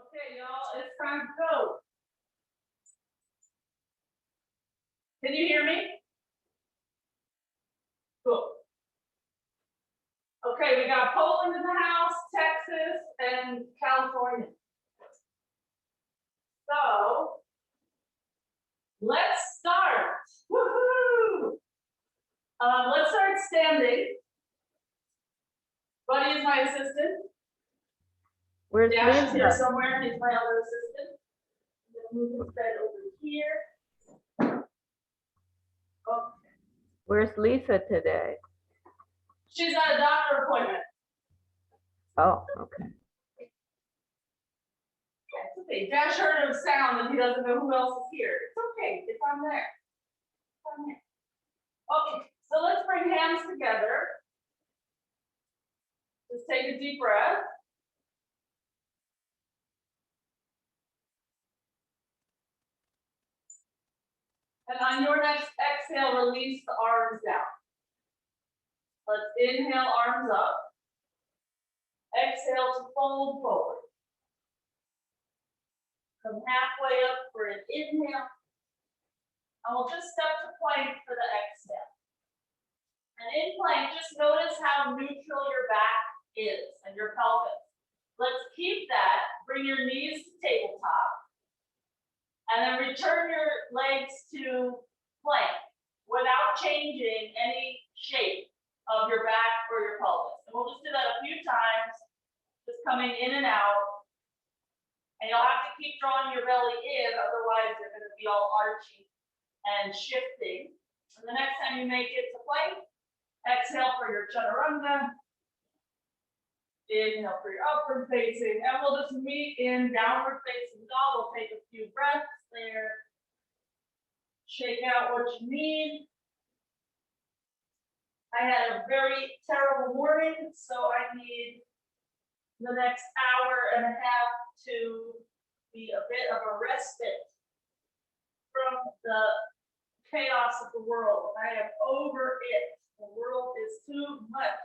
Okay, y'all, it's time to go. Can you hear me? Cool. Okay, we got Poland in the house, Texas, and California. So let's start. Woohoo! Let's start standing. Buddy is my assistant. Where's Dash is here Lisa? somewhere. He's my other assistant. I'm gonna move his bed over here. Okay. Where's Lisa today? She's at a doctor appointment. Oh, okay. Yeah, it's okay. Dash heard a sound and he doesn't know who else is here. It's okay. If I'm there. I'm there. Okay, so let's bring hands together. Just take a deep breath. And on your next exhale, release the arms down. Let's inhale, arms up. Exhale to fold forward. Come halfway up for an inhale. And we'll just step to plank for the exhale. And in plank, just notice how neutral your back is and your pelvis. Let's keep that. Bring your knees to tabletop. And then return your legs to plank without changing any shape of your back or your pelvis. And we'll just do that a few times, just coming in and out. And you'll have to keep drawing your belly in, otherwise you're going to be all arching and shifting. And the next time you make it to plank, exhale for your chaturanga. Inhale for your upward facing, and we'll just meet in downward facing dog. We'll take a few breaths there. Shake out what you need. I had a very terrible morning, so I need the next hour and a half to be a bit of a respite from the chaos of the world. I am over it. The world is too much.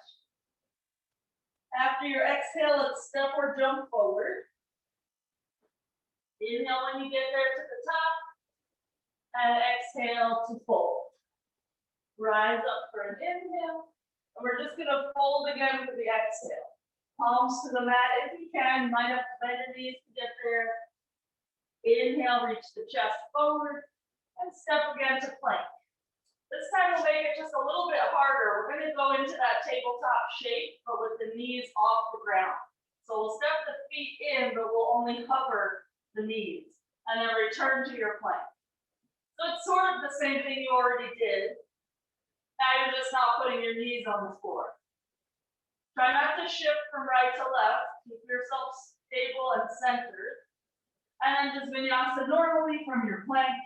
After your exhale, let's step or jump forward. Inhale when you get there to the top, and exhale to fold. Rise up for an inhale, and we're just gonna fold again for the exhale. Palms to the mat if you can. You might have to bend your knees to get there. Inhale, reach the chest forward, and step again to plank. This time we'll make it just a little bit harder. We're going to go into that tabletop shape, but with the knees off the ground. So we'll step the feet in, but we'll only cover the knees. And then return to your plank. So it's sort of the same thing you already did. Now you're just not putting your knees on the floor. Try not to shift from right to left. Keep yourself stable and centered. And then just vinyasa normally from your plank.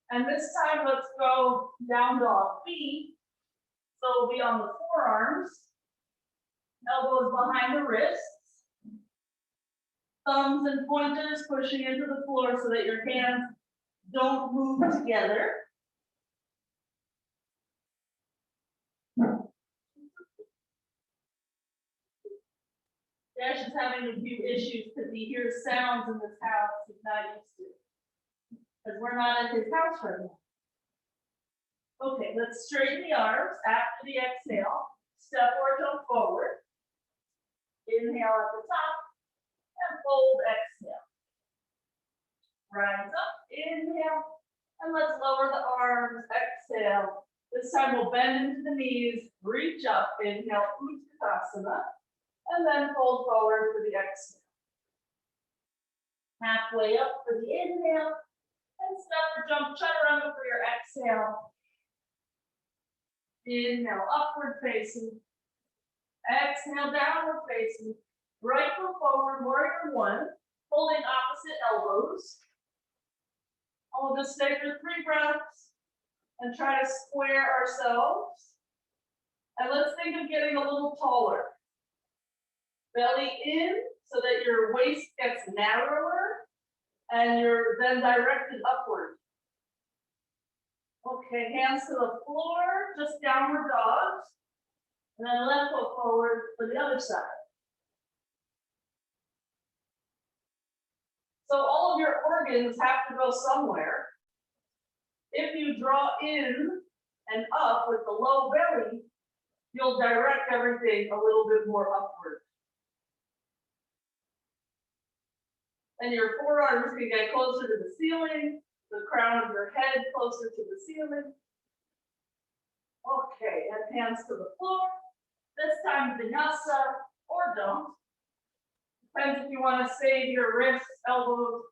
And this time, let's go down dog B. So we'll be on the forearms, elbows behind the wrists, thumbs and pointers pushing into the floor so that your hands don't move together. Dash is having a few issues because he hears sounds in this house he's not used to. Because we're not at his house right now. Okay, let's straighten the arms after the exhale. Step or jump forward. Inhale at the top and fold, exhale. Rise up, inhale, and let's lower the arms, exhale. This time we'll bend into the knees, reach up, inhale, Bhaktasana, and then fold forward for the exhale. Halfway up for the inhale. And step or jump chaturanga for your exhale. Inhale, upward facing. Exhale, downward facing. Right foot forward, warrior one. Holding opposite elbows. And we'll just stay for 3 breaths and try to square ourselves. And let's think of getting a little taller. Belly in so that your waist gets narrower. And you're then directed upward. Okay, hands to the floor, just downward dogs. And then left foot forward for the other side. So all of your organs have to go somewhere. If you draw in and up with the low belly, you'll direct everything a little bit more upward. And your forearms can get closer to the ceiling, the crown of your head closer to the ceiling. Okay, and hands to the floor. This time Vinyasa or don't. Depends if you want to save your wrists, elbows,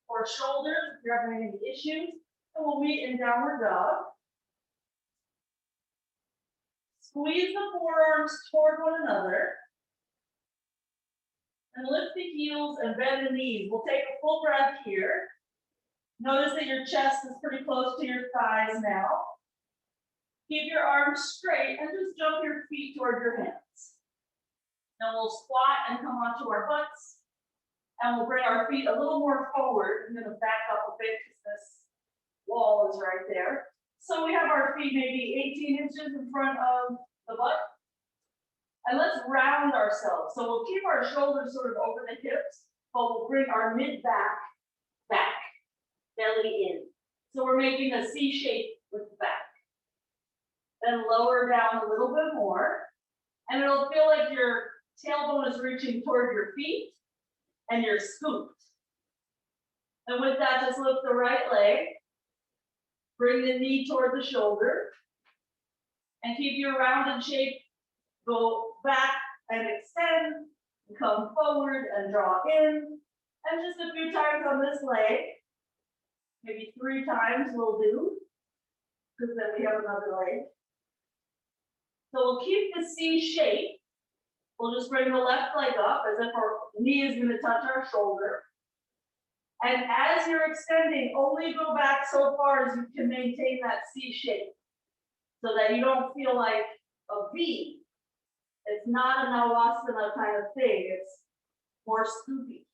or shoulders if you're having any issues. And we'll meet in downward dog. Squeeze the forearms toward one another. And lift the heels and bend the knees. We'll take a full breath here. Notice that your chest is pretty close to your thighs now. Keep your arms straight and just jump your feet toward your hands. Now we'll squat and come onto our butts. And we'll bring our feet a little more forward. I'm going to back up a bit because this wall is right there. So we have our feet maybe 18 inches in front of the butt. And let's round ourselves. So we'll keep our shoulders sort of over the hips, but we'll bring our mid-back back, belly in. So we're making a C shape with the back. Then lower down a little bit more. And it'll feel like your tailbone is reaching toward your feet and you're scooped. And with that, just lift the right leg. Bring the knee toward the shoulder. And keep your rounded shape. Go back and extend, and come forward and draw in. And just a few times on this leg. Maybe 3 times will do. Because then we have another leg. So we'll keep the C shape. We'll just bring the left leg up as if our knee is going to touch our shoulder. And as you're extending, only go back so far as you can maintain that C shape. So that you don't feel like a V. It's not an Mayurasana kind of thing. It's more scoopy.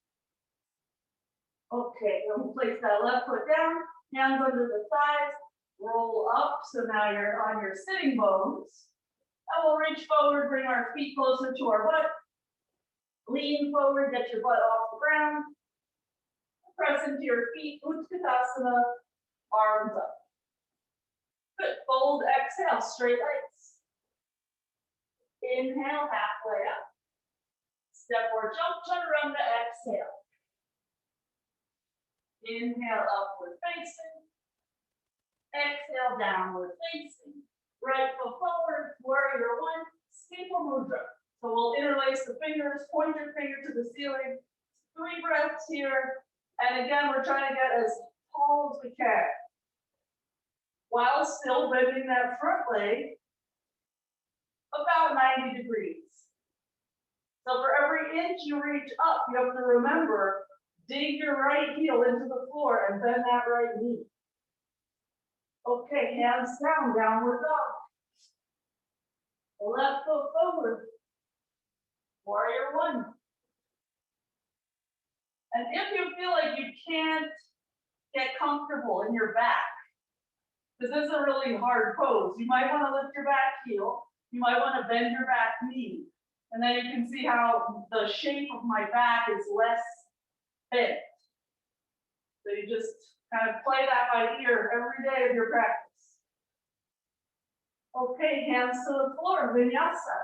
Okay, then we'll place that left foot down, hands under the thighs, roll up. So now you're on your sitting bones. And we'll reach forward, bring our feet closer to our butt. Lean forward, get your butt off the ground. Press into your feet, Bhaktasana, arms up. Good, fold, exhale, straight legs. Inhale, halfway up. Step or jump, chaturanga, exhale. Inhale, upward facing. Exhale, downward facing. Right foot forward, warrior 1, steeple mudra. So we'll interlace the fingers, point your finger to the ceiling. 3 breaths here. And again, we're trying to get as tall as we can. While still bending that front leg about 90 degrees. So for every inch you reach up, you have to remember, dig your right heel into the floor and bend that right knee. Okay, hands down, downward dog. Left foot forward. Warrior 1. And if you feel like you can't get comfortable in your back, because this is a really hard pose, you might want to lift your back heel. You might want to bend your back knee. And then you can see how the shape of my back is less bent. So you just kind of play that by ear every day of your practice. Okay, hands to the floor, Vinyasa.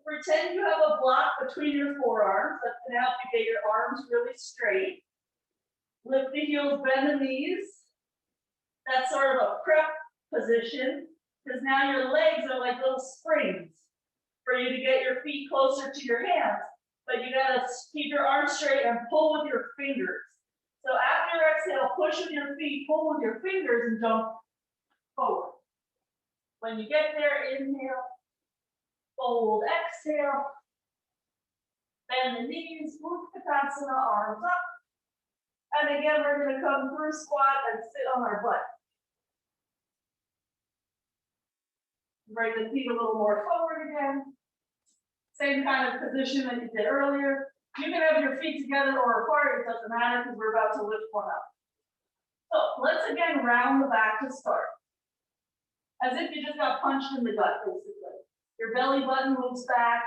Pretend you have a block between your forearms. That's going to help you get your arms really straight. Lift the heels, bend the knees. That's sort of a prep position, because now your legs are like little springs for you to get your feet closer to your hands. But you gotta keep your arms straight and pull with your fingers. So after your exhale, push with your feet, pull with your fingers, and jump forward. When you get there, inhale, fold, exhale, bend the knees, Bhaktasana, arms up. And again, we're going to come through squat and sit on our butt. Bring the feet a little more forward again. Same kind of position that you did earlier. You can have your feet together or apart, it doesn't matter because we're about to lift one up. So let's again round the back to start. as if you just got punched in the gut, basically. Your belly button moves back,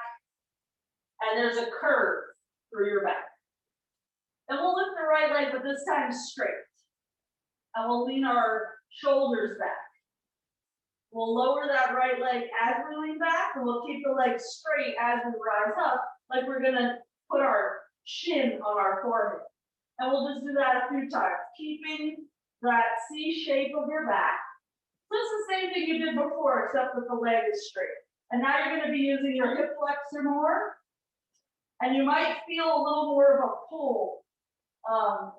and there's a curve through your back. And we'll lift the right leg, but this time straight. And we'll lean our shoulders back. We'll lower that right leg as we lean back, and we'll keep the leg straight as we rise up, like we're gonna put our shin on our forehead. And we'll just do that a few times, keeping that C shape of your back. So it's the same thing you did before, except that the leg is straight. And now you're gonna be using your hip flexor more, and you might feel a little more of a pull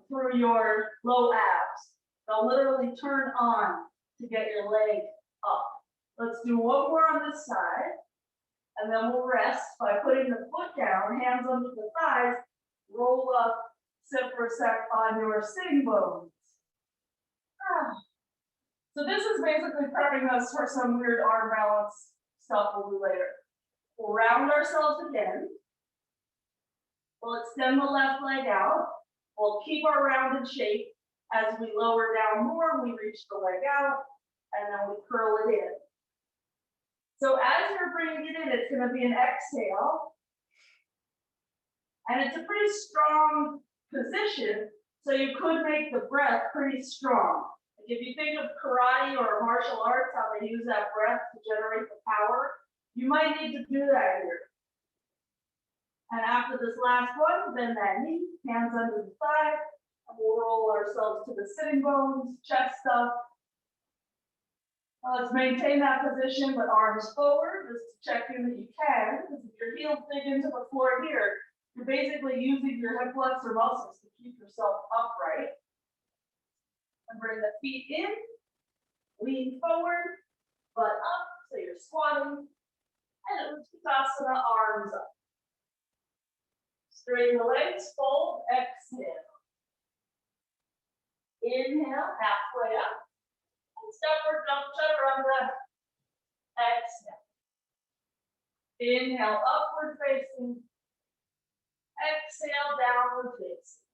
through your low abs. They'll literally turn on to get your leg up. Let's do one more on this side, and then we'll rest by putting the foot down, hands under the thighs, roll up, sit for a sec on your sitting bones. So this is basically prepping us for some weird arm balance stuff we'll do later. We'll round ourselves again. We'll extend the left leg out. We'll keep our rounded shape. As we lower down more, we reach the leg out, and then we curl it in. So as you're bringing it in, it's going to be an exhale. And it's a pretty strong position, so you could make the breath pretty strong. Like if you think of karate or martial arts, how they use that breath to generate the power, you might need to do that here. And after this last one, bend that knee, hands under the thigh, and we'll roll ourselves to the sitting bones, chest up. Let's maintain that position, but arms forward, just to check in that you can, because if your heels dig into the floor here, you're basically using your hip flexor muscles to keep yourself upright. And bring the feet in, lean forward, butt up, so you're squatting, and Bhaktasana, arms up. Straighten the legs, fold, exhale. Inhale, halfway up. And step or jump chaturanga. Exhale. Inhale, upward facing. Exhale, downward facing.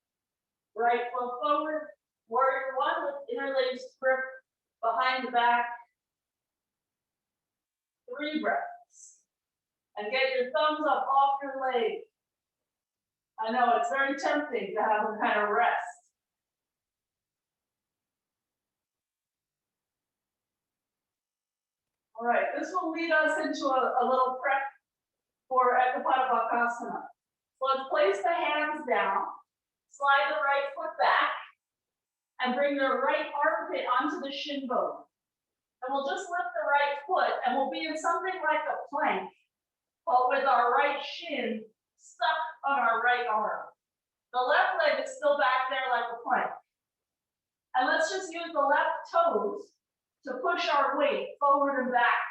Right foot forward. Warrior one with interlaced grip behind the back. 3 breaths. And get your thumbs up off your leg. I know it's very tempting to have them kind of rest. All right, this will lead us into a little prep for Akamada Bhaktasana. So let's place the hands down, slide the right foot back, and bring the right armpit onto the shin bone. And we'll just lift the right foot, and we'll be in something like a plank, but with our right shin stuck on our right arm. The left leg is still back there like a plank. And let's just use the left toes to push our weight forward and back,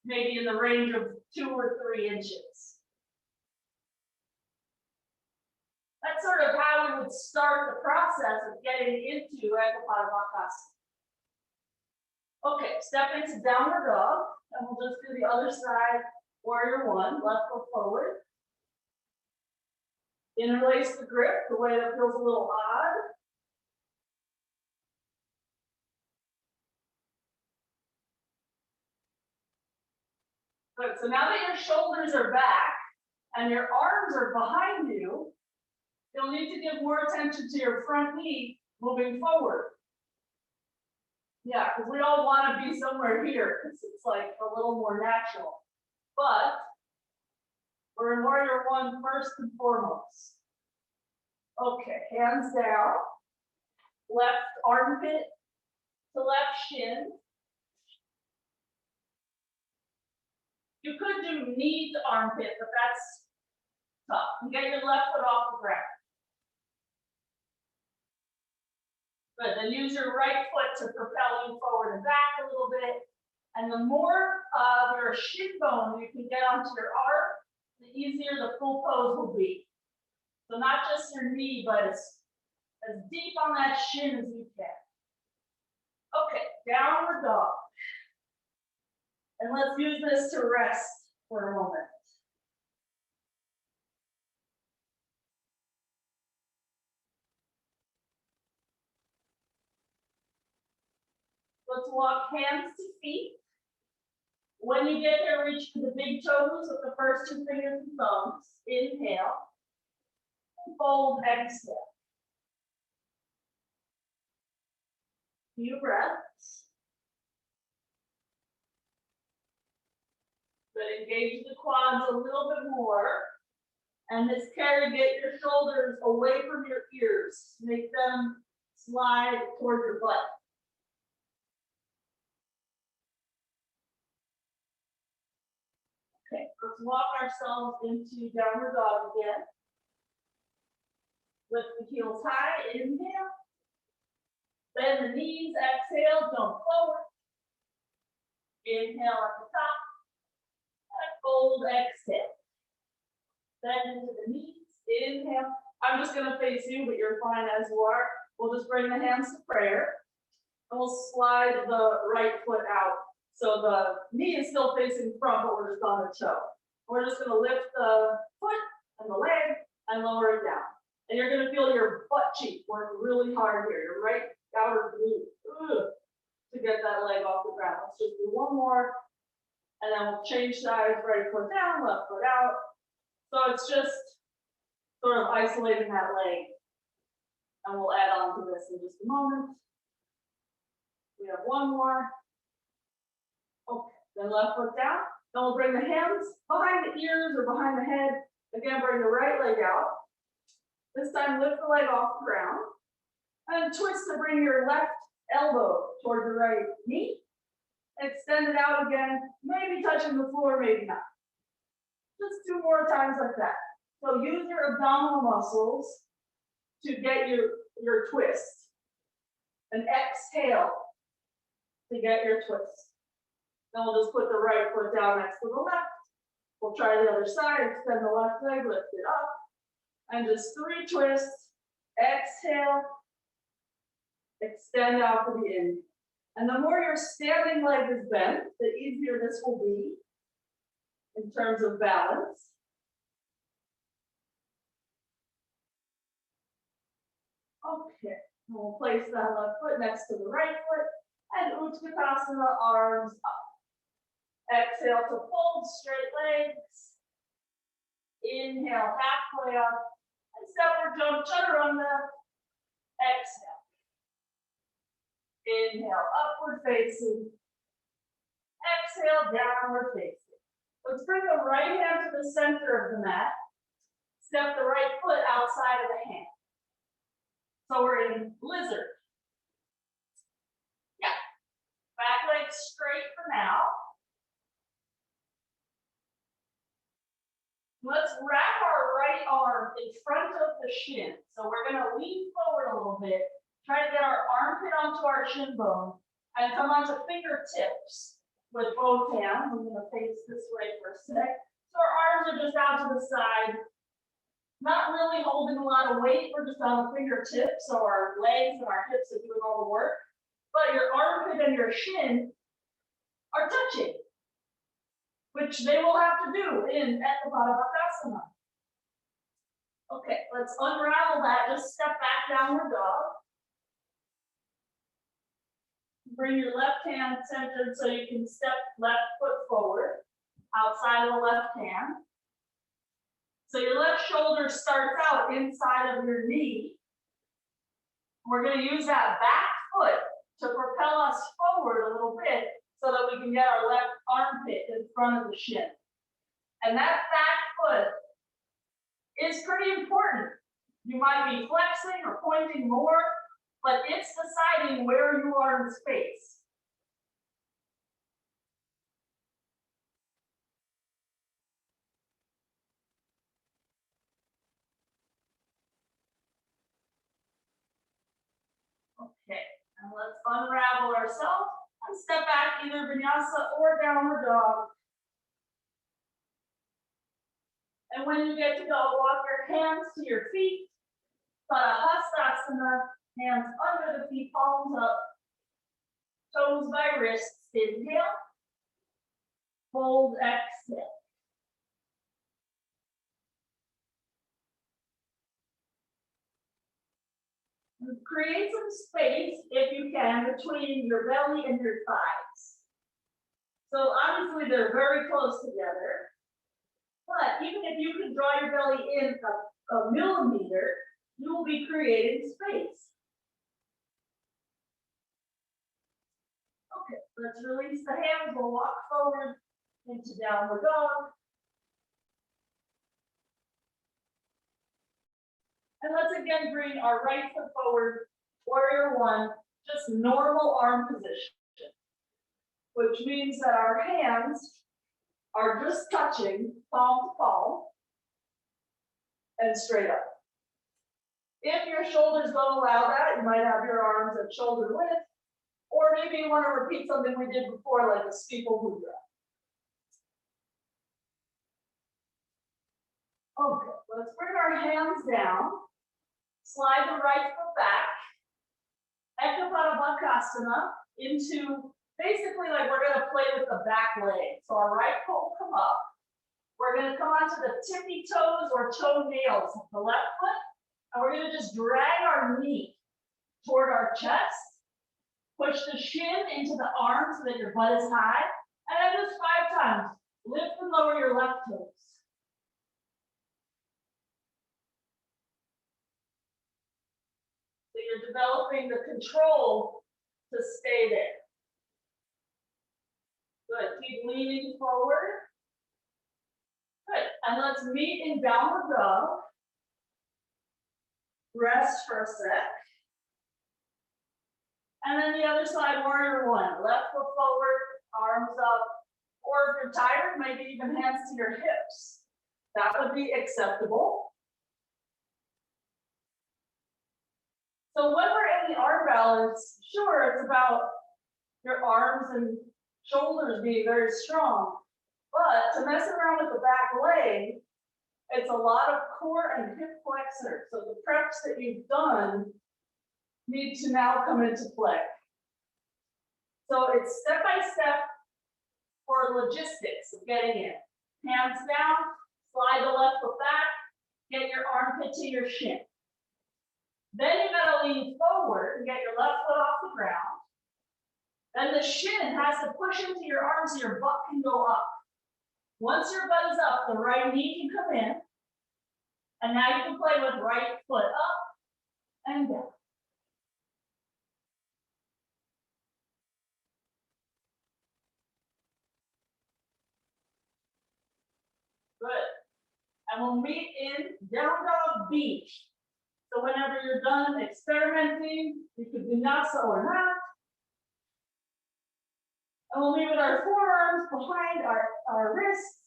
maybe in the range of 2 or 3 inches. That's sort of how we would start the process of getting into Akamada Bhaktasana. Okay, step into downward dog, and we'll just do the other side, warrior one, left foot forward. Interlace the grip the way that feels a little odd. Good, so now that your shoulders are back and your arms are behind you, you'll need to give more attention to your front knee moving forward. Yeah, because we all want to be somewhere here, because it's like a little more natural. But we're in warrior one first and foremost. Okay, hands down, left armpit to left shin. You could do knee to armpit, but that's tough. And get your left foot off the ground. Good, then use your right foot to propel you forward and back a little bit. And the more of your shin bone you can get onto your arm, the easier the full pose will be. So not just your knee, but as deep on that shin as you can. Okay, downward dog. And let's use this to rest for a moment. Let's walk hands to feet. When you get there, reach for the big toes with the first two fingers and thumbs. Inhale. Fold, exhale. Few breaths. But engage the quads a little bit more. And this carry, get your shoulders away from your ears. Make them slide toward your butt. Okay, let's walk ourselves into downward dog again. Lift the heels high, inhale. Bend the knees, exhale, jump forward. Inhale at the top. And fold, exhale. Bend into the knees, inhale. I'm just gonna face you, but you're fine as you are. We'll just bring the hands to prayer. And we'll slide the right foot out. So the knee is still facing front, but we're just on the toe. We're just gonna lift the foot and the leg and lower it down. And you're gonna feel your butt cheek work really hard here, your right outer glute, to get that leg off the ground. Let's just do one more. And then we'll change sides, right foot down, left foot out. So it's just sort of isolating that leg. And we'll add on to this in just a moment. We have one more. Okay, then left foot down. Then we'll bring the hands behind the ears or behind the head. Again, bring the right leg out. This time, lift the leg off the ground. And twist to bring your left elbow toward your right knee. Extend it out again, maybe touching the floor, maybe not. Just 2 more times like that. So use your abdominal muscles to get your twist. And exhale to get your twist. Then we'll just put the right foot down next to the left. We'll try the other side, extend the left leg, lift it up. And just 3 twists. Exhale. Extend out to the end. And the more your standing leg is bent, the easier this will be in terms of balance. Okay, and we'll place that left foot next to the right foot and Utkatasana, arms up. Exhale to fold straight legs. Inhale, halfway up. And step or jump, chaturanga. Exhale. Inhale, upward facing. Exhale, downward facing. Let's bring the right hand to the center of the mat. Step the right foot outside of the hand. So we're in lizard. Yeah. Back leg straight for now. Let's wrap our right arm in front of the shin. So we're going to lean forward a little bit. Try to get our armpit onto our shin bone and come onto fingertips with both hands. I'm going to face this way for a sec. So our arms are just out to the side, not really holding a lot of weight. We're just on the fingertips, so our legs and our hips are doing all the work. But your armpit and your shin are touching, which they will have to do in Akamada Bhaktasana. Okay, let's unravel that. Just step back, downward dog. Bring your left hand centered so you can step left foot forward, outside of the left hand. So your left shoulder starts out inside of your knee. We're going to use that back foot to propel us forward a little bit so that we can get our left armpit in front of the shin. And that back foot is pretty important. You might be flexing or pointing more, but it's deciding where you are in space. Okay, and let's unravel ourselves and step back either Vinyasa or downward dog. And when you get to go, walk your hands to your feet. Bhaktasana, hands under the feet, palms up, toes by wrists. Inhale, fold, exhale. create some space, if you can, between your belly and your thighs. So obviously they're very close together, but even if you can draw your belly in a millimeter, you will be creating space. Okay, let's release the hands. We'll walk forward into downward dog. And let's again bring our right foot forward, warrior one, just normal arm position, which means that our hands are just touching palm to palm and straight up. If your shoulders don't allow that, you might have your arms at shoulder width, or maybe you want to repeat something we did before, like a steeple mudra. Okay, let's bring our hands down, slide the right foot back, Akamada Bhaktasana into basically like we're going to play with the back leg. So our right foot will come up. We're going to come onto the tippy toes or toenails of the left foot, and we're going to just drag our knee toward our chest. Push the shin into the arm so that your butt is high. And then just 5 times. Lift and lower your left toes. So you're developing the control to stay there. Good. Keep leaning forward. Good. And let's meet in downward dog. Rest for a sec. And then the other side, warrior one. Left foot forward, arms up. Or if you're tired, maybe even hands to your hips. That would be acceptable. So when we're in the arm balance, sure, it's about your arms and shoulders being very strong. But to mess around with the back leg, it's a lot of core and hip flexors. So the preps that you've done need to now come into play. So it's step by step for logistics of getting in. Hands down, slide the left foot back, get your armpit to your shin. Then you gotta lean forward and get your left foot off the ground. Then the shin has to push into your arms so your butt can go up. Once your butt is up, the right knee can come in. And now you can play with right foot up and down. Good. And we'll meet in down dog beach. So whenever you're done experimenting, you could Vinyasa or not. And we'll leave it our forearms behind our wrists.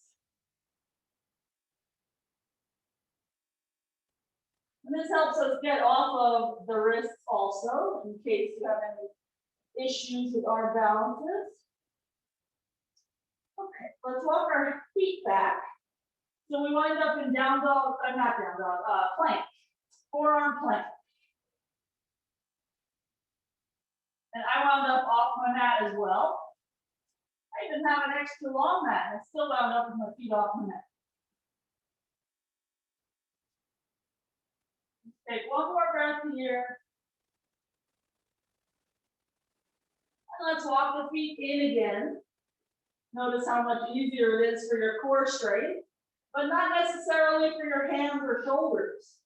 And this helps us get off of the wrists also, in case you have any issues with our balances. Okay, let's walk our feet back. So we wind up in down dog, not down dog, plank, forearm plank. And I wound up off my mat as well. I even have an extra long mat, and I still wound up with my feet off my mat. Take one more breath here. And let's walk the feet in again. Notice how much easier it is for your core strength, but not necessarily for your hands or shoulders.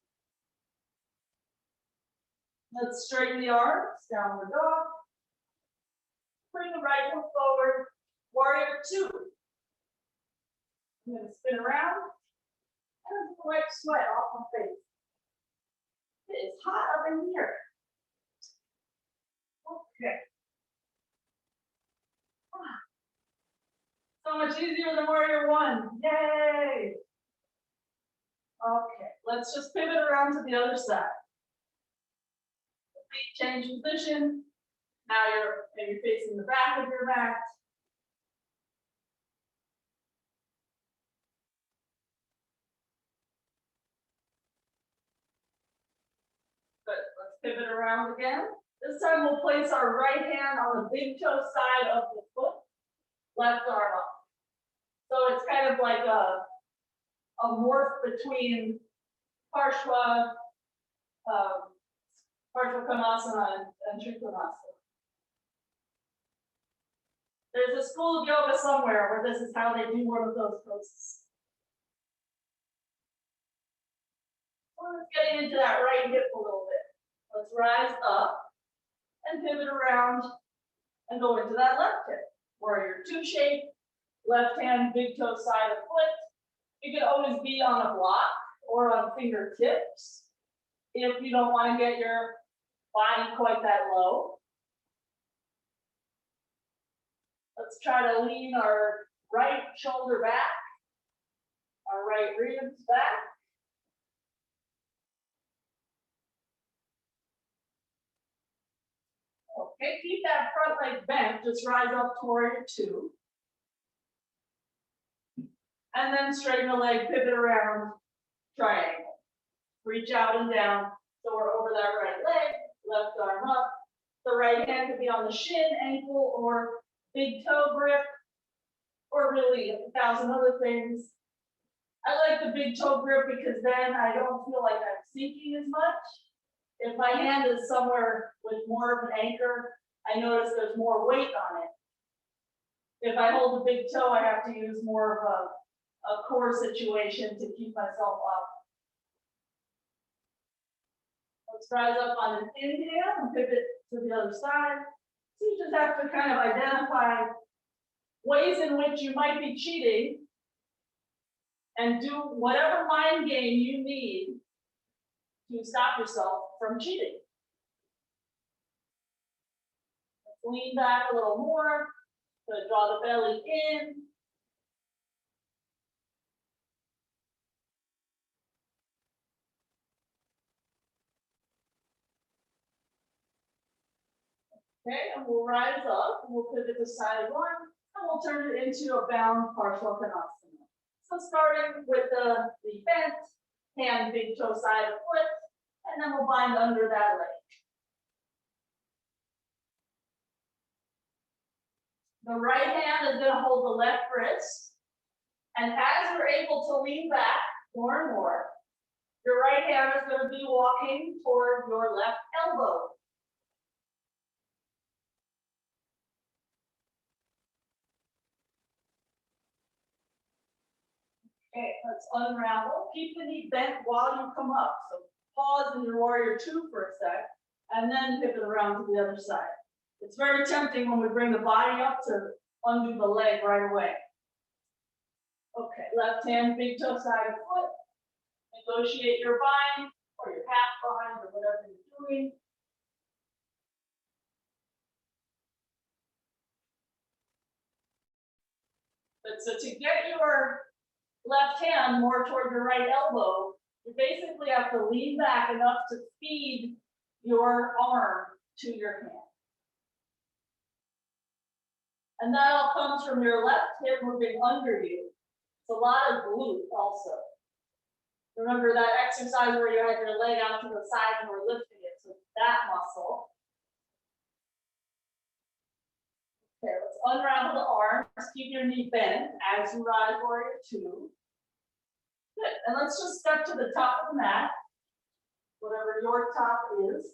Let's straighten the arms, downward dog. Bring the right foot forward, warrior two. I'm going to spin around and wipe sweat off my face. It's hot up in here. Okay. So much easier than warrior one. Yay! Okay, let's just pivot around to the other side. Feet change position. Now you're maybe facing the back of your mat. Good. Let's pivot around again. This time we'll place our right hand on the big toe side of the foot, left arm up. So it's kind of like a morph between Parshva Akanasana and Chubakasana. There's a school of yoga somewhere where this is how they do one of those poses. We're getting into that right hip a little bit. Let's rise up and pivot around and go into that left hip. Warrior two shape, left hand, big toe side of foot. You can always be on a block or on fingertips if you don't want to get your body quite that low. Let's try to lean our right shoulder back, our right ribs back. Okay, keep that front leg bent, just rise up to warrior two. And then straighten the leg, pivot around, triangle. Reach out and down, so we're over that right leg, left arm up. The right hand could be on the shin, ankle, or big toe grip, or really 1,000 other things. I like the big toe grip because then I don't feel like I'm sinking as much. If my hand is somewhere with more of an anchor, I notice there's more weight on it. If I hold the big toe, I have to use more of a core situation to keep myself up. Let's rise up on an inhale and pivot to the other side. So you just have to kind of identify ways in which you might be cheating and do whatever mind game you need to stop yourself from cheating. Let's lean back a little more, so draw the belly in. Okay, and we'll rise up, and we'll pivot to side one, and we'll turn it into a bound partial Hanumanasana. So starting with the bent, hand, big toe side of foot, and then we'll bind under that leg. The right hand is going to hold the left wrist, and as you're able to lean back more and more, your right hand is going to be walking toward your left elbow. Okay, let's unravel. Keep the knee bent while you come up. So pause in your warrior two for a sec, and then pivot around to the other side. It's very tempting when we bring the body up to undo the leg right away. Okay, left hand, big toe side of foot. Negotiate your bind or your half bind or whatever you're doing. But so to get your left hand more toward your right elbow, you basically have to lean back enough to feed your arm to your hand. And that all comes from your left hip moving under you. It's a lot of glute also. Remember that exercise where you had your leg out to the side and were lifting it, so that muscle. Okay, let's unravel the arms. Keep your knee bent as you rise warrior two. Good, and let's just step to the top of the mat, whatever your top is.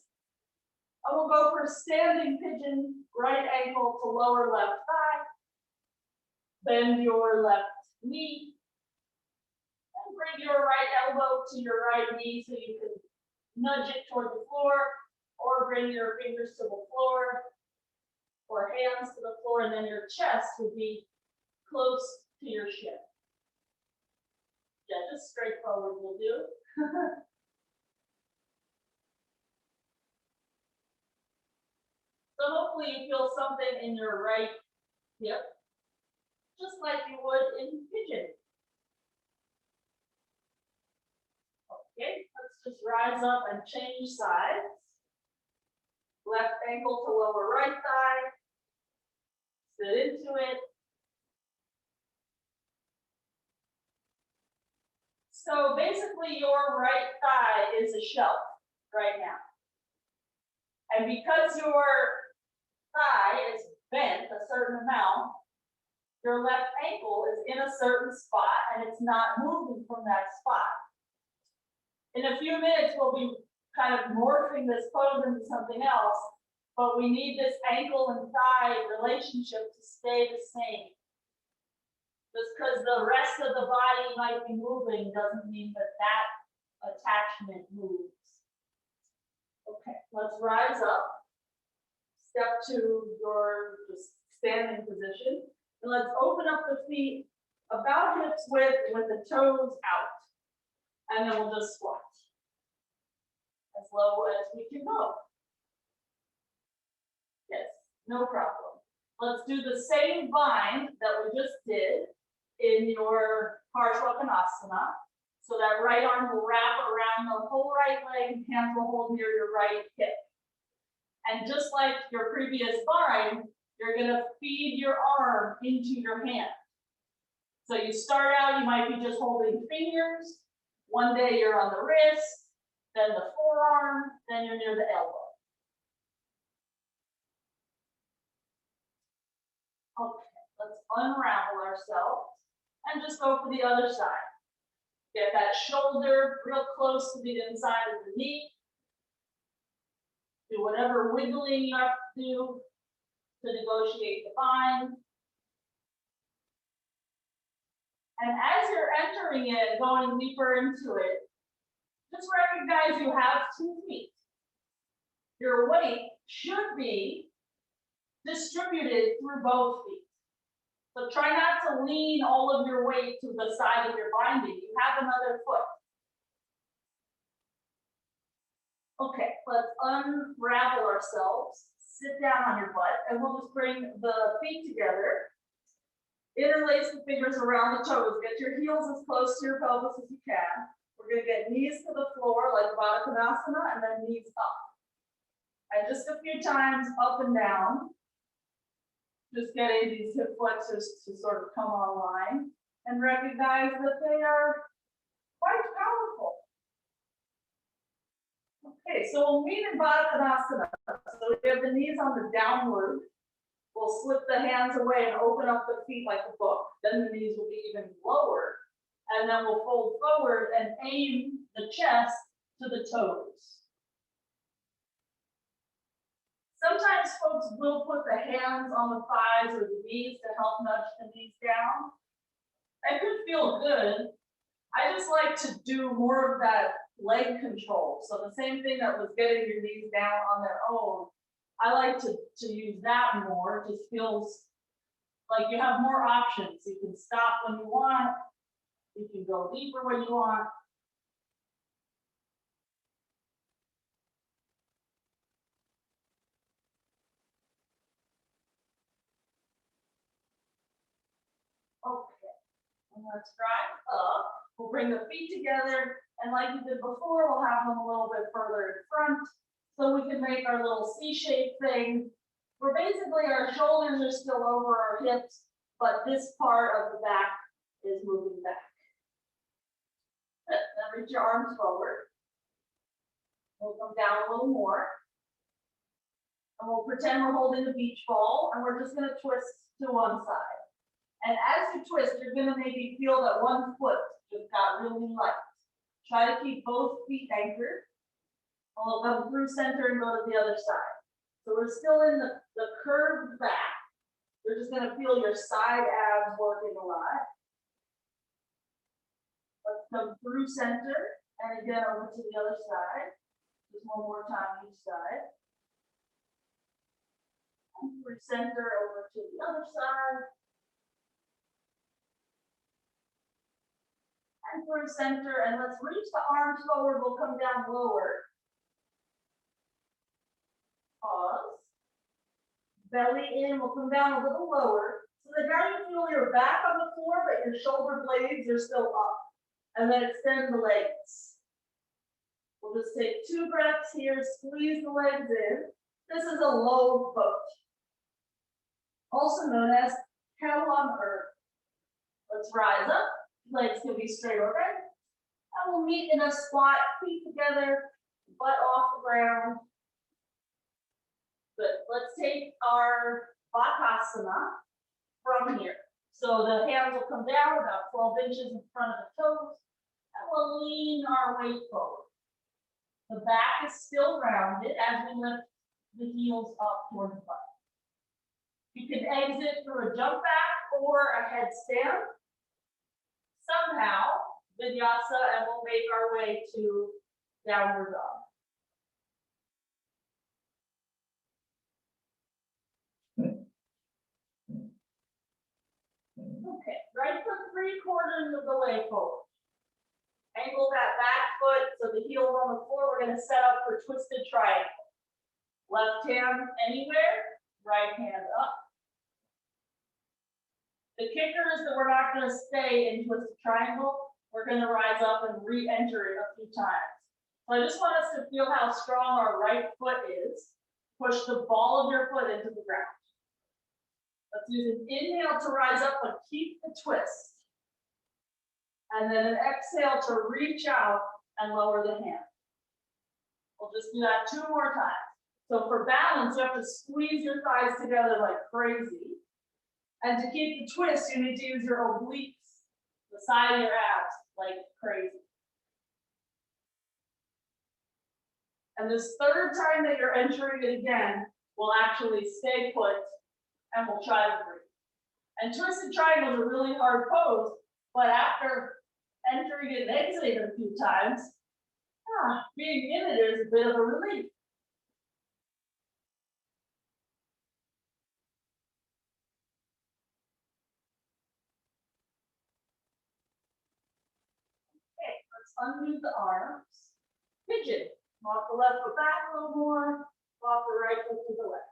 I will go for standing pigeon, right ankle to lower left thigh. Bend your left knee. And bring your right elbow to your right knee so you can nudge it toward the floor, or bring your fingers to the floor, or hands to the floor, and then your chest would be close to your shin. Yeah, just straightforward will do. So hopefully you feel something in your right hip, just like you would in pigeon. Okay, let's just rise up and change sides. Left ankle to lower right thigh. Sit into it. So basically your right thigh is a shelf right now. And because your thigh is bent a certain amount, your left ankle is in a certain spot and it's not moving from that spot. In a few minutes, we'll be kind of morphing this pose into something else, but we need this ankle and thigh relationship to stay the same. Just because the rest of the body might be moving doesn't mean that that attachment moves. Okay, let's rise up. Step to your just standing position. And let's open up the feet about hips width with the toes out. And then we'll just squat as low as we can go. Yes, no problem. Let's do the same bind that we just did in your Chubakasana. So that right arm will wrap around the whole right leg, hands will hold near your right hip. And just like your previous bind, you're gonna feed your arm into your hand. So you start out, you might be just holding fingers. One day you're on the wrist, then the forearm, then you're near the elbow. Okay, let's unravel ourselves and just go for the other side. Get that shoulder real close to the inside of the knee. Do whatever wiggling you have to do to negotiate the bind. And as you're entering it, going deeper into it, just recognize you have 2 feet. Your weight should be distributed through both feet. So try not to lean all of your weight to the side of your binding. You have another foot. Okay, let's unravel ourselves. Sit down on your butt, and we'll just bring the feet together. Interlace the fingers around the toes. Get your heels as close to your pelvis as you can. We're going to get knees to the floor like Bhaktasana, and then knees up. And just a few times up and down. Just getting these hip flexors to sort of come online and recognize that they are quite powerful. Okay, so we'll meet in Bhaktasana. So we have the knees on the downward. We'll slip the hands away and open up the feet like a book. Then the knees will be even lower. And then we'll fold forward and aim the chest to the toes. Sometimes folks will put the hands on the thighs or the knees to help nudge the knees down. That could feel good. I just like to do more of that leg control. So the same thing that was getting your knees down on their own, I like to use that more. It just feels like you have more options. You can stop when you want. You can go deeper when you want. Okay, and let's drive up. We'll bring the feet together, and like we did before, we'll have them a little bit further in front, so we can make our little C-shaped thing, where basically our shoulders are still over our hips, but this part of the back is moving back. Then reach your arms forward. We'll come down a little more. And we'll pretend we're holding the beach ball, and we're just gonna twist to one side. And as you twist, you're gonna maybe feel that one foot just got really light. Try to keep both feet anchored. And we'll come through center and go to the other side. So we're still in the curved back. You're just gonna feel your side abs working a lot. Let's come through center and again over to the other side. Just one more time each side. And through center over to the other side. And through center, and let's reach the arms forward. We'll come down lower. Pause. Belly in, we'll come down a little lower. So that now you feel your back on the floor, but your shoulder blades are still up. And then extend the legs. We'll just take 2 breaths here, squeeze the legs in. This is a low pose, also known as kettle on earth. Let's rise up. Legs can be straight overhead. And we'll meet in a squat, feet together, butt off the ground. Good. Let's take our bakasana from here. So the hands will come down about 12 inches in front of the toes, and we'll lean our weight forward. The back is still rounded as we lift the heels up toward the butt. You can exit through a jump back or a headstand. Somehow, Vinyasa, and we'll make our way to downward dog. Okay, right foot 3/4 of the way forward. Angle that back foot so the heel's on the floor. We're going to set up for twisted triangle. Left hand anywhere, right hand up. The kicker is that we're not going to stay in twisted triangle. We're going to rise up and re-enter it a few times. So I just want us to feel how strong our right foot is. Push the ball of your foot into the ground. Let's use an inhale to rise up, but keep the twist. And then an exhale to reach out and lower the hand. We'll just do that 2 more times. So for balance, you have to squeeze your thighs together like crazy. And to keep the twist, you need to use your obliques, the side of your abs, like crazy. And this third time that you're entering it again, we'll actually stay put and we'll try to breathe. And twisted triangle is a really hard pose, but after entering it and exiting a few times, being in it is a bit of a relief. Okay, let's undo the arms. Pigeon. Walk the left foot back a little more, walk the right foot to the left.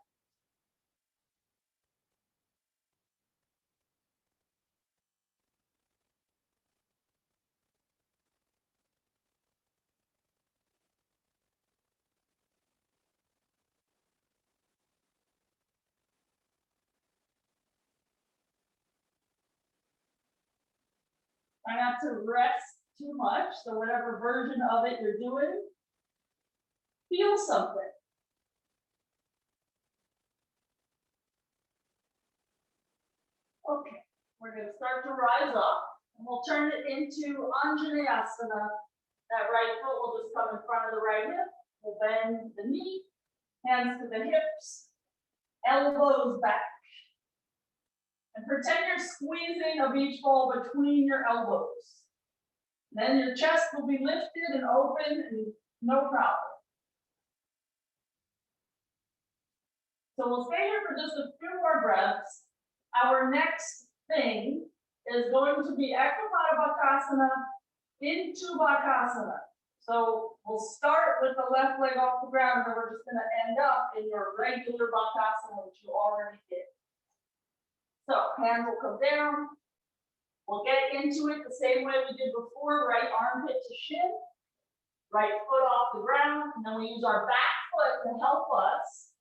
Try not to rest too much, so whatever version of it you're doing, feel something. Okay, we're going to start to rise up, and we'll turn it into Untitled. That right foot will just come in front of the right hip. We'll bend the knee, hands to the hips, elbows back. And pretend you're squeezing a beach ball between your elbows. Then your chest will be lifted and open, and no problem. So we'll stay here for just a few more breaths. Our next thing is going to be Akamada Bhaktasana into Bhaktasana. So we'll start with the left leg off the ground, and then we're just going to end up in your regular Bhaktasana, which you already did. So hands will come down. We'll get into it the same way we did before, right armpit to shin, right foot off the ground, and then we use our back foot to help us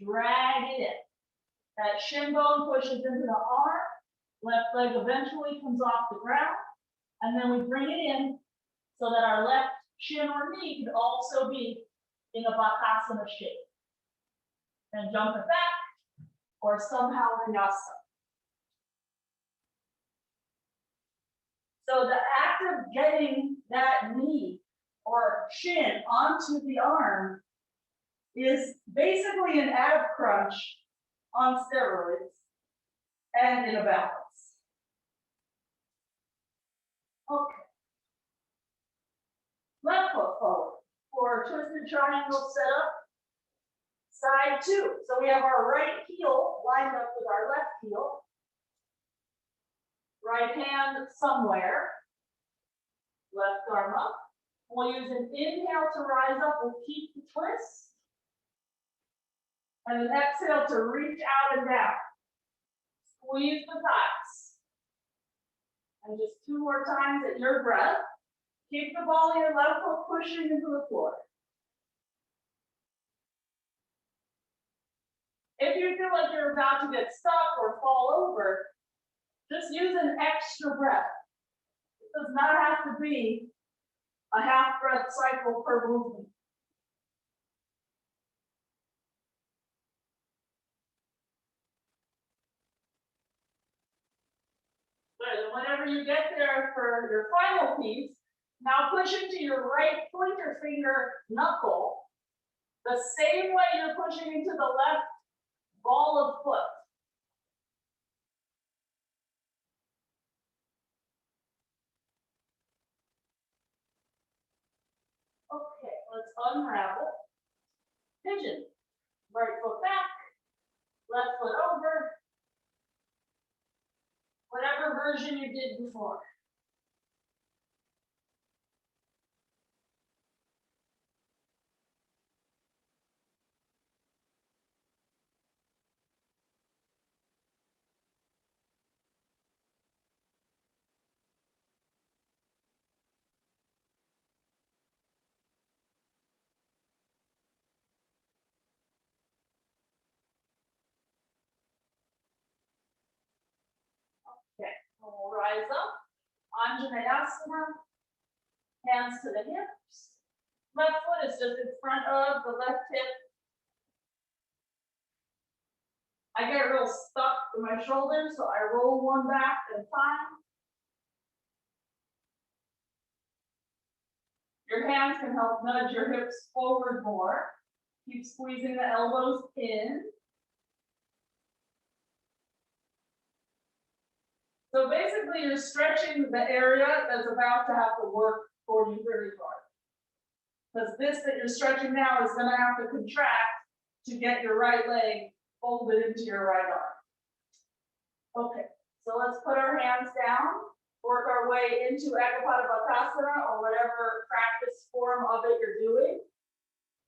drag it in. That shin bone pushes into the arm, left leg eventually comes off the ground, and then we bring it in so that our left shin or knee can also be in a Bhaktasana shape. And jump it back, or somehow Vinyasa. So the act of getting that knee or shin onto the arm is basically an ab crunch on steroids and in a balance. Okay. Left foot forward for twisted triangle setup. Side 2. So we have our right heel lined up with our left heel. Right hand somewhere, left arm up. We'll use an inhale to rise up. We'll keep the twist. And an exhale to reach out and down. Squeeze the thighs. And just 2 more times at your breath. Keep the ball of your left foot pushing into the floor. If you feel like you're about to get stuck or fall over, just use an extra breath. It does not have to be a half breath cycle per movement. Good. And whenever you get there for your final piece, Now push into your right pointer finger knuckle the same way you're pushing into the left ball of foot. Okay, let's unravel. Pigeon. Right foot back, left foot over. Whatever version you did before. Okay, we'll rise up. Anjaneyasana. Hands to the hips. Left foot is just in front of the left hip. I get real stuck in my shoulders, so I roll one back at a time. Your hands can help nudge your hips forward more. Keep squeezing the elbows in. So basically, you're stretching the area that's about to have to work for you very hard. Because this that you're stretching now is going to have to contract to get your right leg folded into your right arm. Okay, so let's put our hands down, work our way into Akamada Bhaktasana or whatever practice form of it you're doing.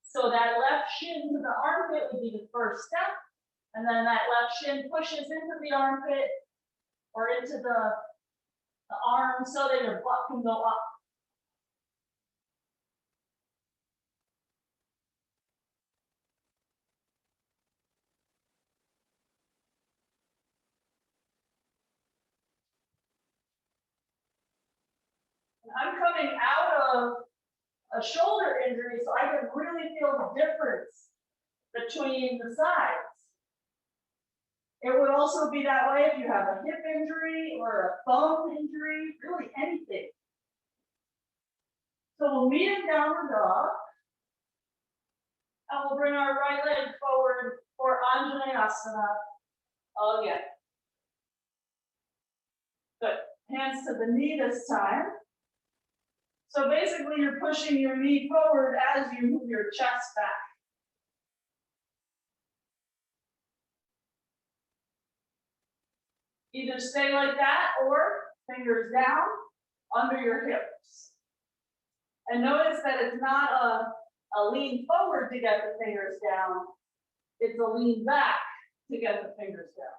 So that left shin to the armpit would be the first step. And then that left shin pushes into the armpit or into the arm so that your butt can go up. I'm coming out of a shoulder injury, so I can really feel the difference between the sides. It would also be that way if you have a hip injury or a thumb injury, really anything. So we'll meet in downward dog. And we'll bring our right leg forward for Anjaneyasana again. Good. Hands to the knee this time. So basically, you're pushing your knee forward as you move your chest back. Either stay like that or fingers down under your hips. And notice that it's not a lean forward to get the fingers down. It's a lean back to get the fingers down.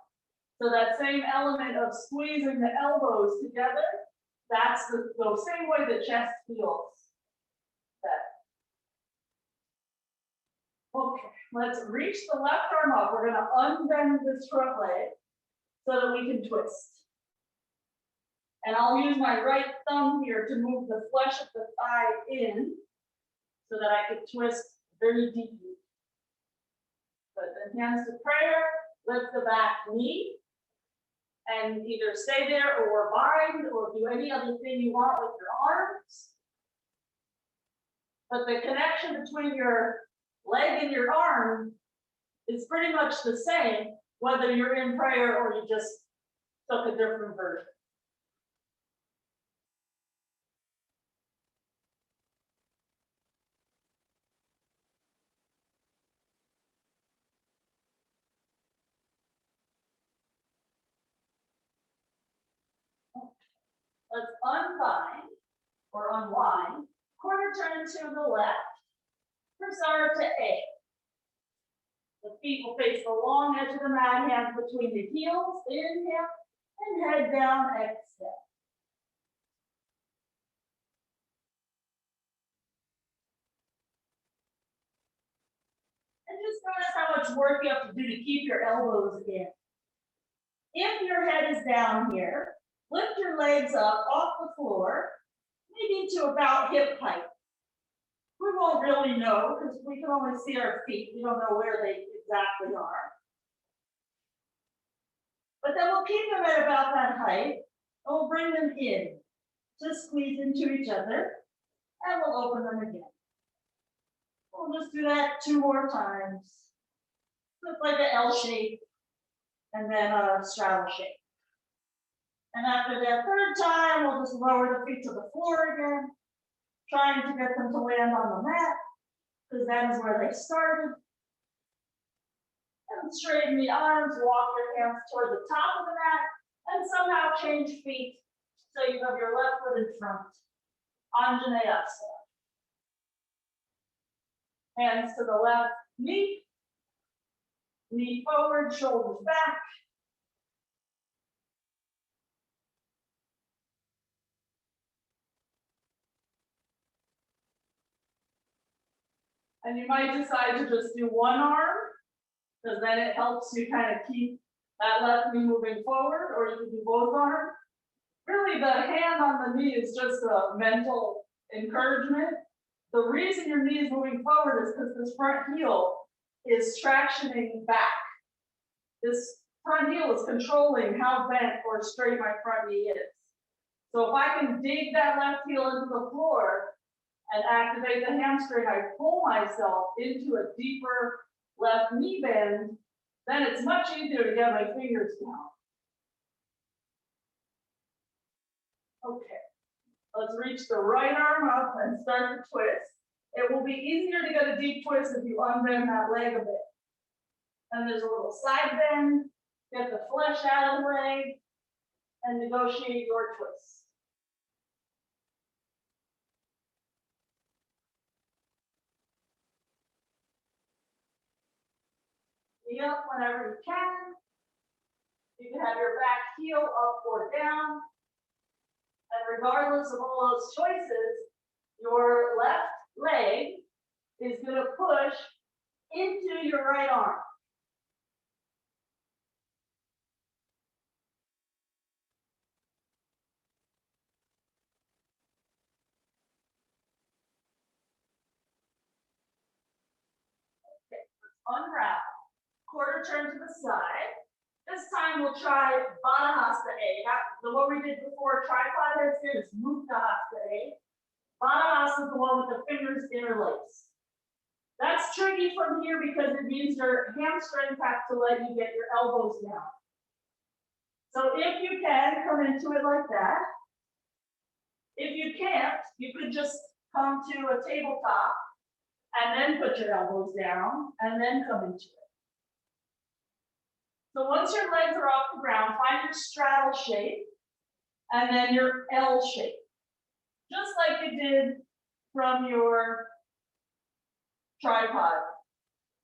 So that same element of squeezing the elbows together, that's the same way the chest feels. Okay, let's reach the left arm up. We're going to unbend this front leg so that we can twist. And I'll use my right thumb here to move the flesh of the thigh in so that I can twist very deeply. Good, then hands to prayer, lift the back knee, and either stay there or bind or do any other thing you want with your arms. But the connection between your leg and your arm is pretty much the same, whether you're in prayer or you just took a different version. Let's unbind or unwind. Quarter turn to the left. Prasara to A. The feet will face the long edge of the mat, hands between the heels, inhale, and head down, exhale. And just notice how much work you have to do to keep your elbows in. If your head is down here, lift your legs up off the floor, maybe to about hip height. We won't really know because we can only see our feet. We don't know where they exactly are. But then we'll keep them at about that height, and we'll bring them in. Just squeeze into each other. and we'll open them again. We'll just do that 2 more times. Look like an L shape, and then a straddle shape. And after that 3rd time, we'll just lower the feet to the floor again, trying to get them to land on the mat, because that is where they started. And straighten the arms, walk your hands toward the top of the mat, and somehow change feet so you have your left foot in front. Anjaneyasana. Hands to the left knee, knee forward, shoulders back. And you might decide to just do one arm, because then it helps you kind of keep that left knee moving forward, or you can do both arms. Really, the hand on the knee is just a mental encouragement. The reason your knee is moving forward is because this front heel is tractioning back. This front heel is controlling how bent or straight my front knee is. So if I can dig that left heel into the floor and activate the hamstring, I pull myself into a deeper left knee bend, then it's much easier to get my fingers down. Okay, let's reach the right arm up and start to twist. It will be easier to get a deep twist if you unbend that leg a bit. And there's a little side bend, get the flesh out of the leg, and negotiate your twist. Knee up whenever you can. You can have your back heel up or down. And regardless of all those choices, your left leg is going to push into your right arm. Okay, let's unwrap. Quarter turn to the side. This time we'll try Bakasana. The one we did before, tripod headstand, is Bhaktasana. Vinyasa is the one with the fingers interlaced. That's tricky from here because it means your hamstrings have to let you get your elbows down. So if you can, come into it like that. If you can't, you could just come to a tabletop and then put your elbows down and then come into it. So once your legs are off the ground, find your straddle shape and then your L shape. Just like you did from your tripod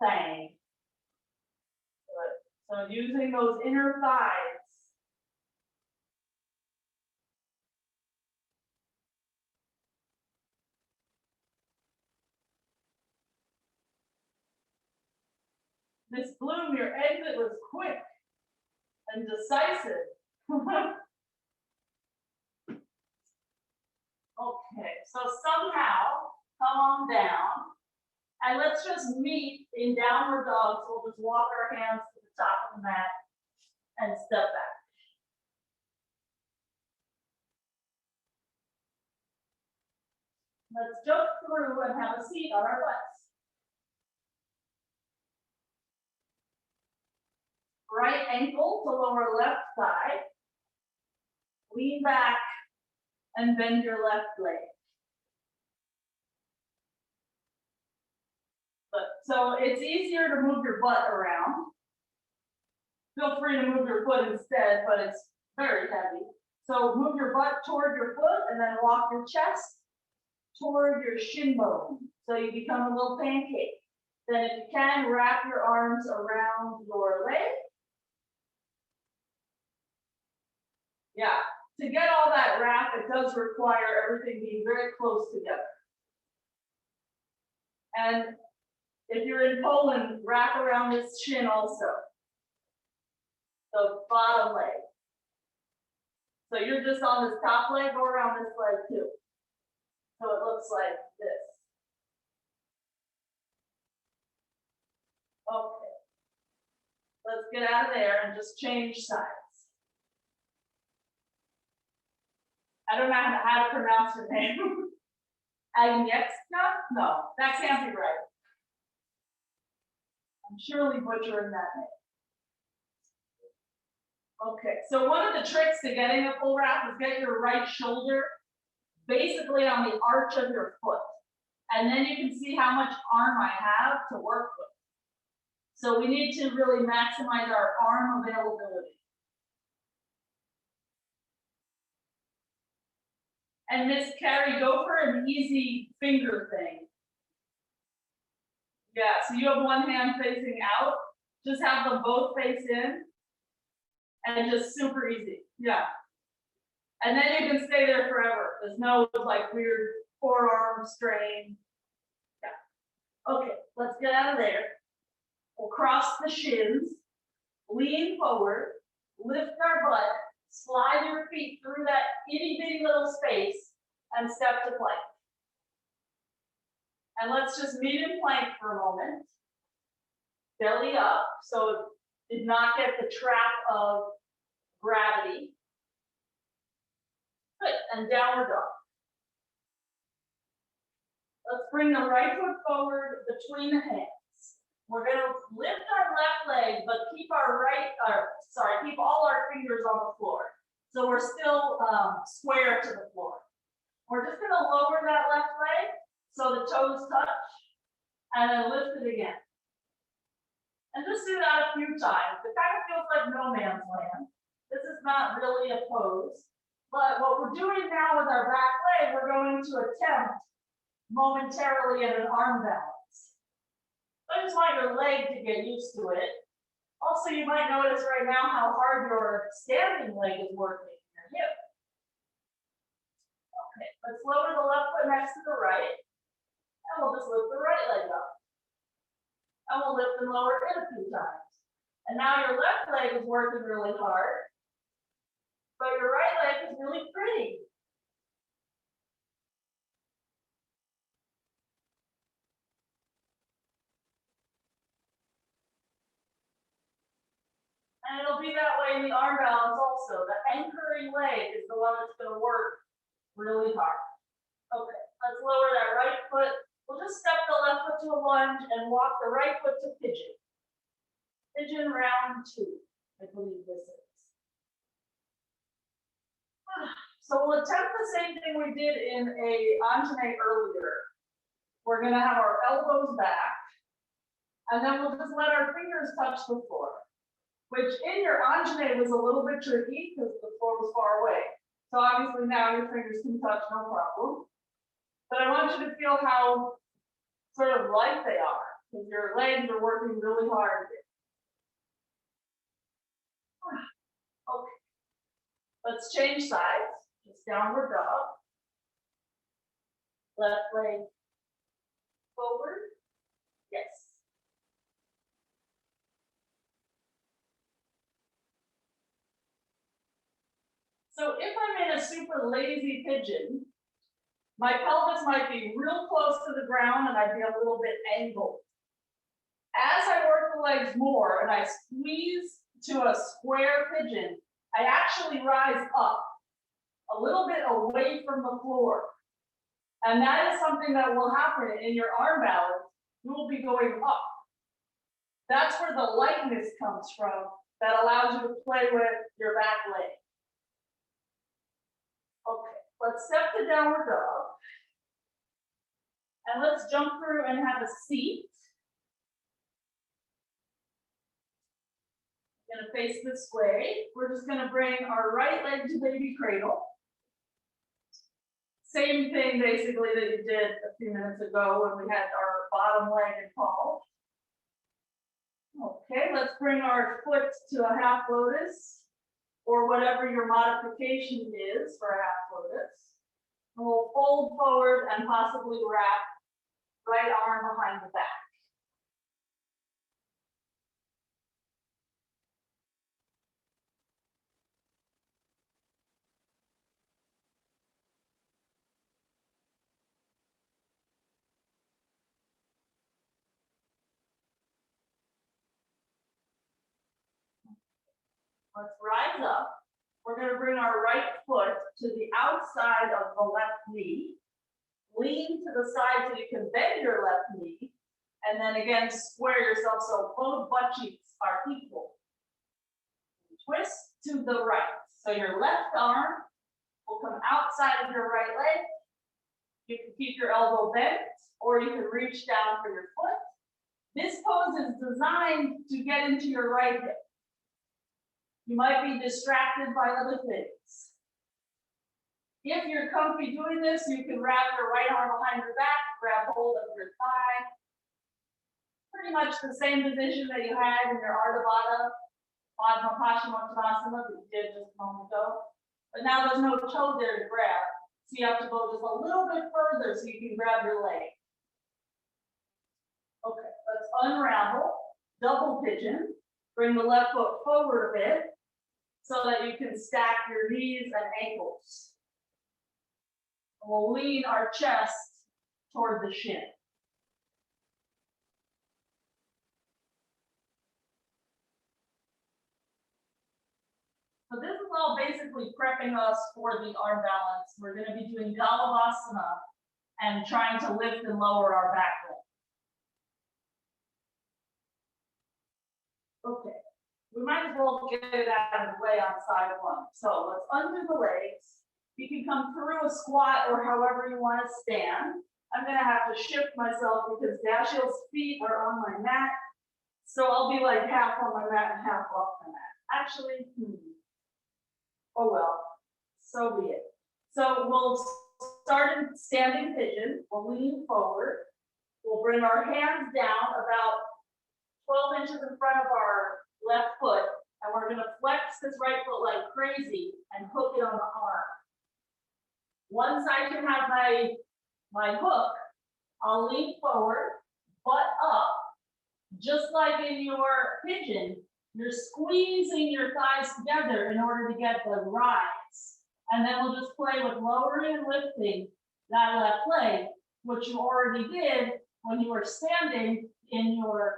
thing. Good. So using those inner thighs. Miss Bloom, your exit was quick and decisive. Okay, so somehow come on down and let's just meet in downward dog. So we'll just walk our hands to the top of the mat and step back. Let's jump through and have a seat on our butts. Right ankle to lower left thigh. Lean back and bend your left leg. So it's easier to move your butt around. Feel free to move your foot instead, but it's very heavy. So move your butt toward your foot and then walk your chest toward your shin bone. So you become a little pancake. Then if you can, wrap your arms around your leg. Yeah, to get all that wrap, it does require everything being very close together. And if you're in Poland, wrap around this shin also. The bottom leg. So you're just on this top leg, go around this leg too. So it looks like this. Okay. Let's get out of there and just change sides. I don't know how to pronounce your name. Agnieszka? No, that can't be right. I'm surely butchering that name. Okay, so one of the tricks to getting a full wrap is get your right shoulder basically on the arch of your foot. And then you can see how much arm I have to work with. So we need to really maximize our arm availability. And Miss Carrie, go for an easy finger thing. Yeah, so you have one hand facing out, just have them both face in, and just super easy, yeah. And then you can stay there forever. There's no like weird forearm strain. Yeah. Okay, let's get out of there. We'll cross the shins, lean forward, lift our butt, slide your feet through that itty bitty little space, and step to plank. And let's just meet in plank for a moment. Belly up, so did not get the trap of gravity. Good, and downward dog. Let's bring the right foot forward between the hands. We're gonna lift our left leg, but keep keep all our fingers on the floor. So we're still square to the floor. We're just gonna lower that left leg so the toes touch, and then lift it again. And just do that a few times. It kind of feels like no man's land. This is not really a pose. But what we're doing now with our back leg, we're going to attempt momentarily at an arm balance. I just want your leg to get used to it. Also, you might notice right now how hard your standing leg is working your hip. Okay, let's lower the left foot next to the right, and we'll just lift the right leg up. And we'll lift and lower it a few times. And now your left leg is working really hard, but your right leg is really pretty. And it'll be that way in the arm balance also. The anchoring leg is the one that's going to work really hard. Okay, let's lower that right foot. We'll just step the left foot to a lunge and walk the right foot to pigeon. Pigeon round 2, I believe this is. So we'll attempt the same thing we did in a Anjane earlier. We're going to have our elbows back, and then we'll just let our fingers touch the floor, which in your Anjane was a little bit tricky because the floor was far away. So obviously now your fingers can touch, no problem. But I want you to feel how sort of light they are, because your legs are working really hard. Okay, let's change sides. Just downward dog. Left leg forward. Yes. So if I'm in a super lazy pigeon, my pelvis might be real close to the ground and I'd be a little bit angled. As I work the legs more and I squeeze to a square pigeon, I actually rise up a little bit away from the floor. And that is something that will happen in your arm balance. You will be going up. That's where the lightness comes from that allows you to play with your back leg. Okay, let's step to downward dog. And let's jump through and have a seat. I'm gonna face this way. We're just gonna bring our right leg to baby cradle. Same thing basically that you did a few minutes ago when we had our bottom leg involved. Okay, let's bring our foot to a half lotus or whatever your modification is for a half lotus. And we'll fold forward and possibly wrap right arm behind the back. Let's rise up. We're going to bring our right foot to the outside of the left knee. Lean to the side so you can bend your left knee. And then again, square yourself so both butt cheeks are equal. Twist to the right. So your left arm will come outside of your right leg. You can keep your elbow bent, or you can reach down for your foot. This pose is designed to get into your right hip. You might be distracted by other things. If you're comfy doing this, you can wrap your right arm behind your back, grab hold of your thigh. Pretty much the same position that you had in your Ardha Padmasana that you did just a moment ago. But now there's no toe there to grab. So you have to go just a little bit further so you can grab your leg. Okay, let's unravel, double pigeon. Bring the left foot forward a bit so that you can stack your knees and ankles. And we'll lean our chest toward the shin. So this is all basically prepping us for the arm balance. We're going to be doing Galavasana and trying to lift and lower our back leg. Okay, we might as well get it out of the way on side one. So let's undo the legs. You can come through a squat or however you want to stand. I'm going to have to shift myself because Dashiell's feet are on my mat. So I'll be like half on my mat and half off my mat. Actually, oh well, so be it. So we'll start in standing pigeon. We'll lean forward. We'll bring our hands down about 12 inches in front of our left foot. And we're going to flex this right foot like crazy and hook it on the arm. Once I can have my hook, I'll lean forward, butt up. Just like in your pigeon, you're squeezing your thighs together in order to get the rise. And then we'll just play with lowering and lifting that left leg, which you already did when you were standing in your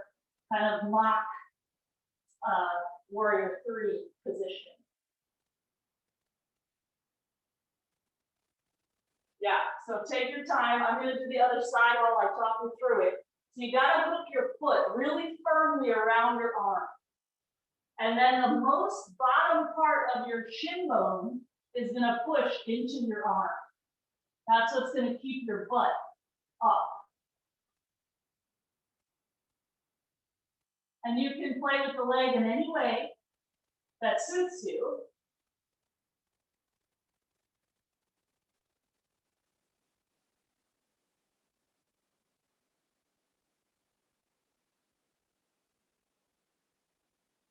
kind of mock warrior 3 position. Yeah, so take your time. I'm going to do the other side while I talk you through it. So you got to hook your foot really firmly around your arm. And then the most bottom part of your shin bone is going to push into your arm. That's what's going to keep your butt up. And you can play with the leg in any way that suits you.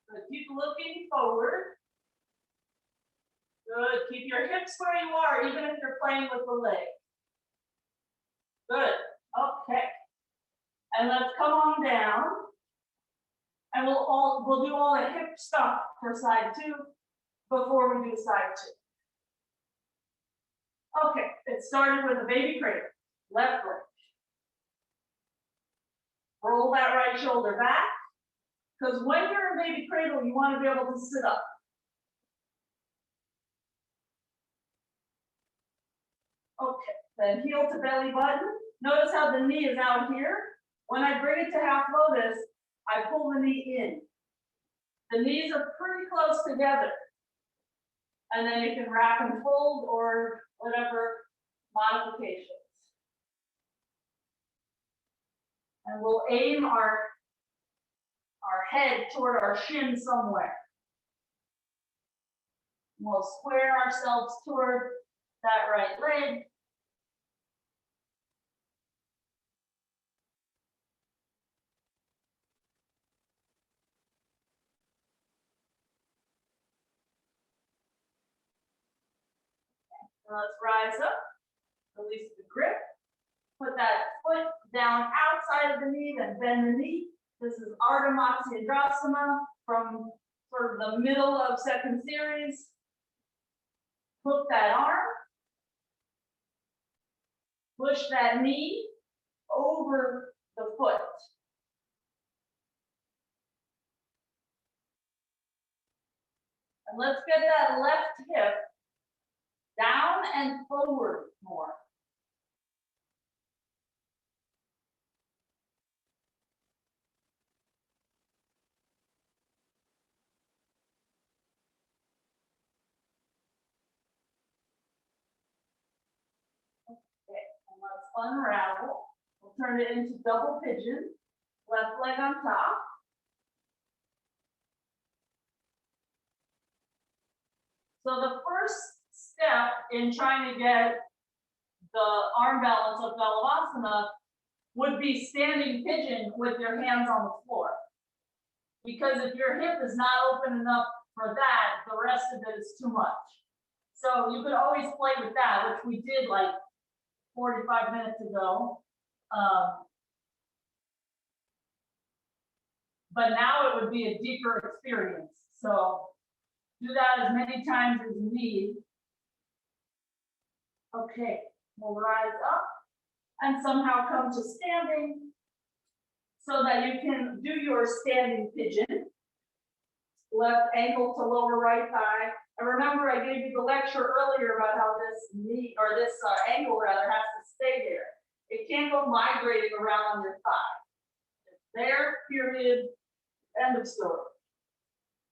So keep looking forward. Good. Keep your hips where you are, even if you're playing with the leg. Good. Okay. And let's come on down. And we'll do all the hip stuff for side 2 before we do side 2. Okay. It started with a baby cradle. Left leg. Roll that right shoulder back. Because when you're in baby cradle, you want to be able to sit up. Okay, then heel to belly button. Notice how the knee is out here. When I bring it to half lotus, I pull the knee in. The knees are pretty close together. And then you can wrap and fold or whatever modifications. And we'll aim our head toward our shin somewhere. We'll square ourselves toward that right leg. And let's rise up, release the grip, put that foot down outside of the knee, then bend the knee. This is Ardha Asana from sort of the middle of second series. Hook that arm, push that knee over the foot. And let's get that left hip down and forward more. unravel. We'll turn it into double pigeon. Left leg on top. So the first step in trying to get the arm balance of Galavasana would be standing pigeon with your hands on the floor. Because if your hip is not open enough for that, the rest of it is too much. So you could always play with that, which we did like 45 minutes ago. But now it would be a deeper experience. So do that as many times as you need. Okay, we'll rise up and somehow come to standing so that you can do your standing pigeon. Left ankle to lower right thigh. And remember, I gave you the lecture earlier about how this knee, or this ankle rather, has to stay there. It can't go migrating around on your thigh. It's there, period, end of story.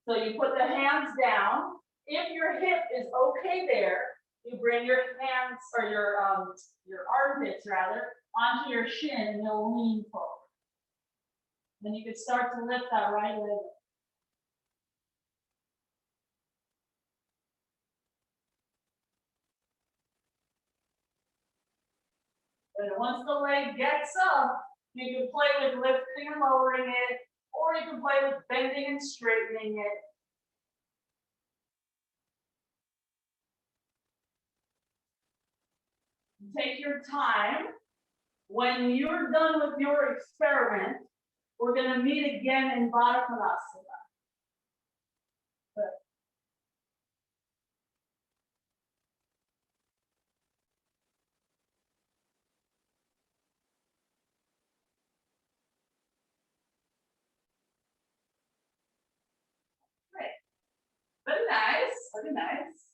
So you put the hands down. If your hip is okay there, you bring your hands, or your armpits rather, onto your shin and you'll lean forward. Then you can start to lift that right leg. And once the leg gets up, you can play with lifting and lowering it, or you can play with bending and straightening it. Take your time. When you're done with your experiment, we're going to meet again in Bhaktasana. Great. Very nice. Very nice.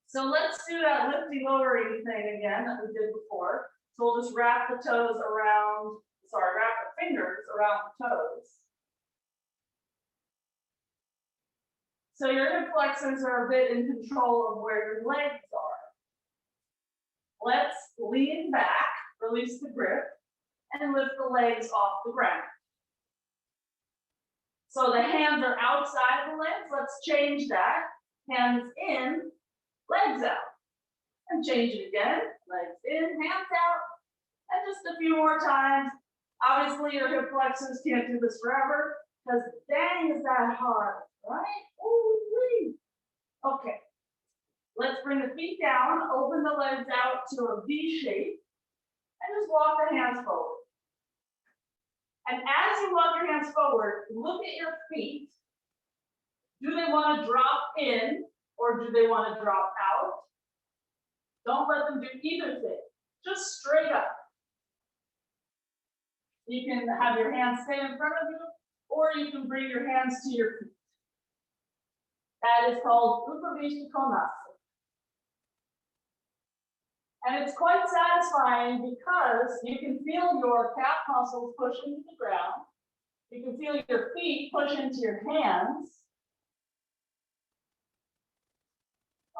So let's do that lifting lowering thing again that we did before. So we'll just wrap the toes around, wrap the fingers around the toes. So your hip flexors are a bit in control of where your legs are. Let's lean back, release the grip, and lift the legs off the ground. So the hands are outside the legs. Let's change that. Hands in, legs out. And change it again. Legs in, hands out. And just a few more times. Obviously, your hip flexors can't do this forever because dang, is that hard, right? Ooh-wee. Okay. Let's bring the feet down, open the legs out to a V shape, and just walk the hands forward. And as you walk your hands forward, look at your feet. Do they want to drop in or do they want to drop out? Don't let them do either thing. Just straight up. You can have your hands stay in front of you, or you can bring your hands to your feet. That is called Vinyasa. And it's quite satisfying because you can feel your calf muscles push into the ground. You can feel your feet push into your hands.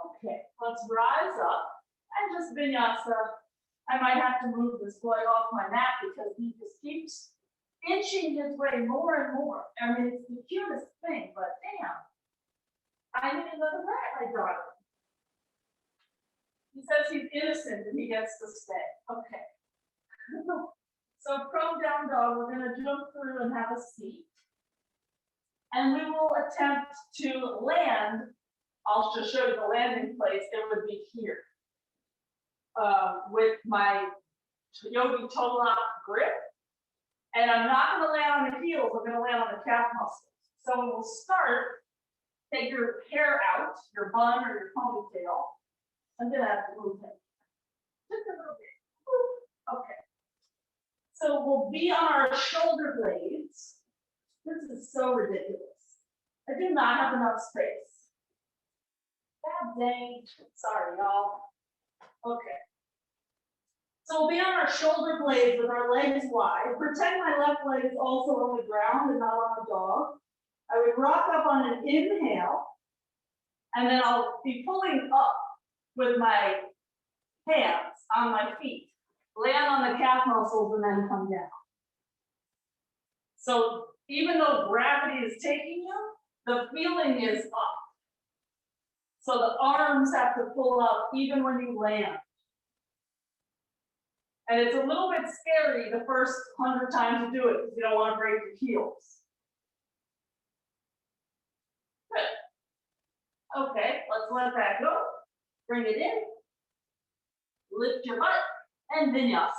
Okay, let's rise up and just Vinyasa. I might have to move this boy off my mat because he just keeps inching his way more and more. I mean, it's the cutest thing, but damn. I need another mat, my daughter. He says he's innocent and he gets to stay. Okay. So prone down dog, we're going to jump through and have a seat. And we will attempt to land. I'll just show you the landing place. It would be here. With my yogi toe lock grip. And I'm not going to land on the heels. I'm going to land on the calf muscles. So we'll start. Take your hair out, your bun or your ponytail. I'm going to have to move it. Just a little bit. Okay. So we'll be on our shoulder blades. This is so ridiculous. I do not have enough space. God dang. Sorry, y'all. Okay. So we'll be on our shoulder blades with our legs wide. Pretend my left leg is also on the ground and not on the dog. I would rock up on an inhale, and then I'll be pulling up with my hands on my feet, land on the calf muscles, and then come down. So even though gravity is taking you, the feeling is up. So the arms have to pull up even when you land. And it's a little bit scary the first 100 times you do it because you don't want to break your heels. Good. Okay, let's let that go. Bring it in. Lift your butt and Vinyasa.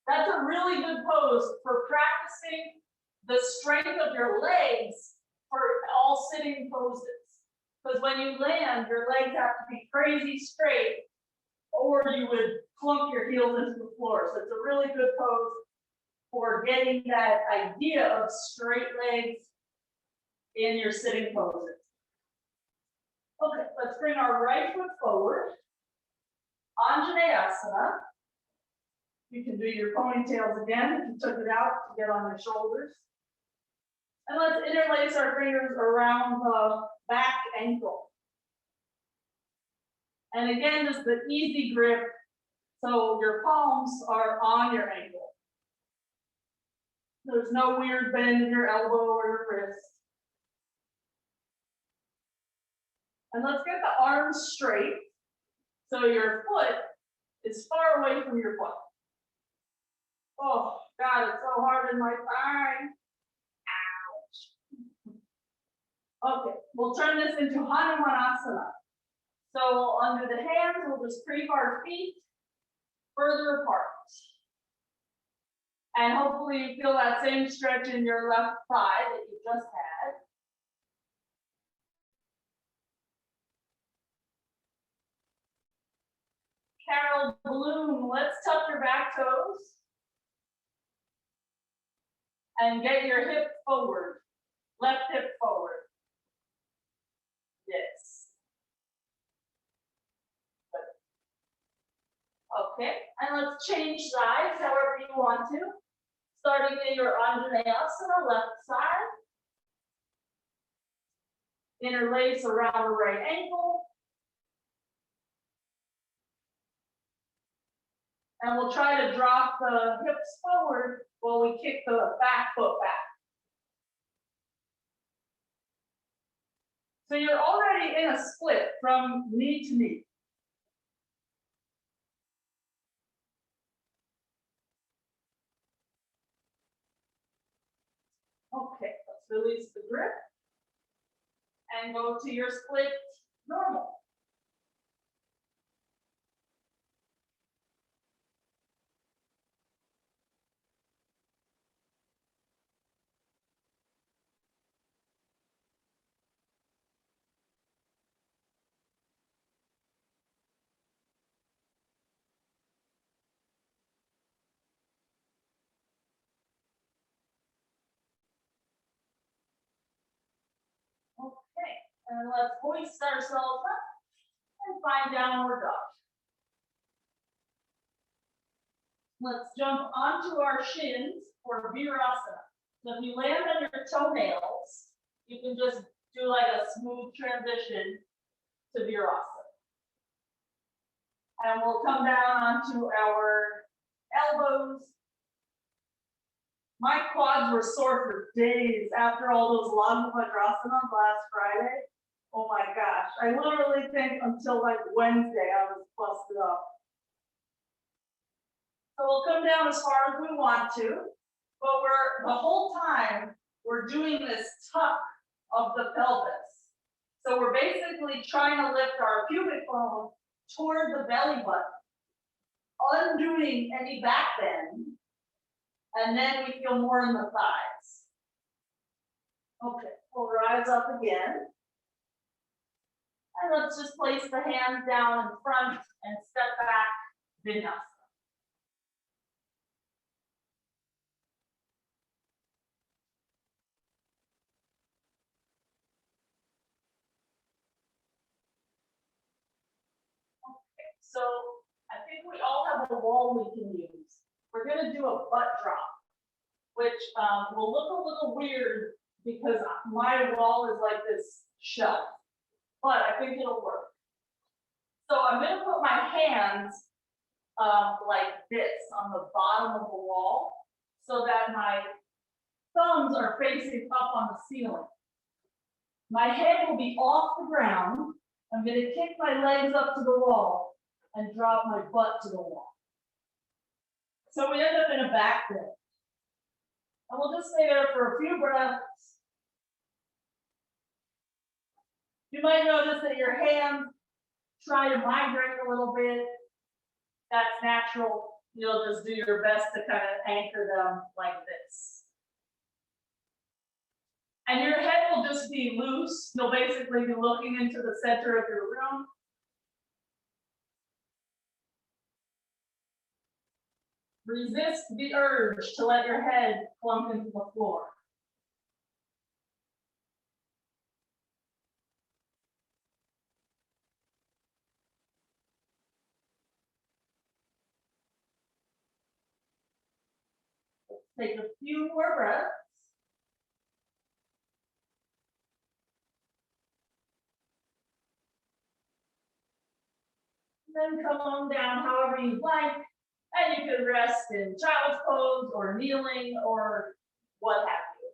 That's a really good pose for practicing the strength of your legs for all sitting poses. Because when you land, your legs have to be crazy straight, or you would plunk your heels into the floor. So it's a really good pose for getting that idea of straight legs in your sitting poses. Okay, let's bring our right foot forward. Asana. You can do your ponytails again if you took it out to get on your shoulders. And let's interlace our fingers around the back ankle. And again, just the easy grip, so your palms are on your ankle. There's no weird bend in your elbow or your wrist. And let's get the arms straight, so your foot is far away from your foot. Oh, God, it's so hard in my thigh. Ouch. Okay, we'll turn this into Hanumanasana. So under the hands, we'll just creep our feet further apart. And hopefully you feel that same stretch in your left thigh that you just had. Carol Bloom, let's tuck your back toes. And get your hip forward, left hip forward. Yes. Okay, and let's change sides however you want to. Starting in your Asana, left side. Interlace around the right ankle. And we'll try to drop the hips forward while we kick the back foot back. So you're already in a split from knee to knee. Okay, let's release the grip and go to your split normal. Okay, and let's hoist ourselves up and find downward dog. Let's jump onto our shins for Virasana. So if you land on your toenails, you can just do like a smooth transition to Virasana. And we'll come down onto our elbows. My quads were sore for days after all those long Bhaktasanas last Friday. Oh my gosh, I literally think until like Wednesday I was busted up. So we'll come down as far as we want to, but the whole time we're doing this tuck of the pelvis. So we're basically trying to lift our pubic bone toward the belly button, undoing any back bend, and then we feel more in the thighs. Okay, we'll rise up again. And let's just place the hands down in front and step back, Vinyasa. Okay, so I think we all have a wall we can use. We're gonna do a butt drop, which will look a little weird because my wall is like this shelf, but I think it'll work. So I'm gonna put my hands like this on the bottom of the wall so that my thumbs are facing up on the ceiling. My head will be off the ground. I'm gonna kick my legs up to the wall and drop my butt to the wall. So we end up in a back bend. And we'll just stay there for a few breaths. You might notice that your hands try to migrate a little bit. That's natural. You'll just do your best to kind of anchor them like this. And your head will just be loose. You'll basically be looking into the center of your room. Resist the urge to let your head plunk into the floor. Let's take a few more breaths. Then come on down however you like. And you can rest in child's pose or kneeling or what have you.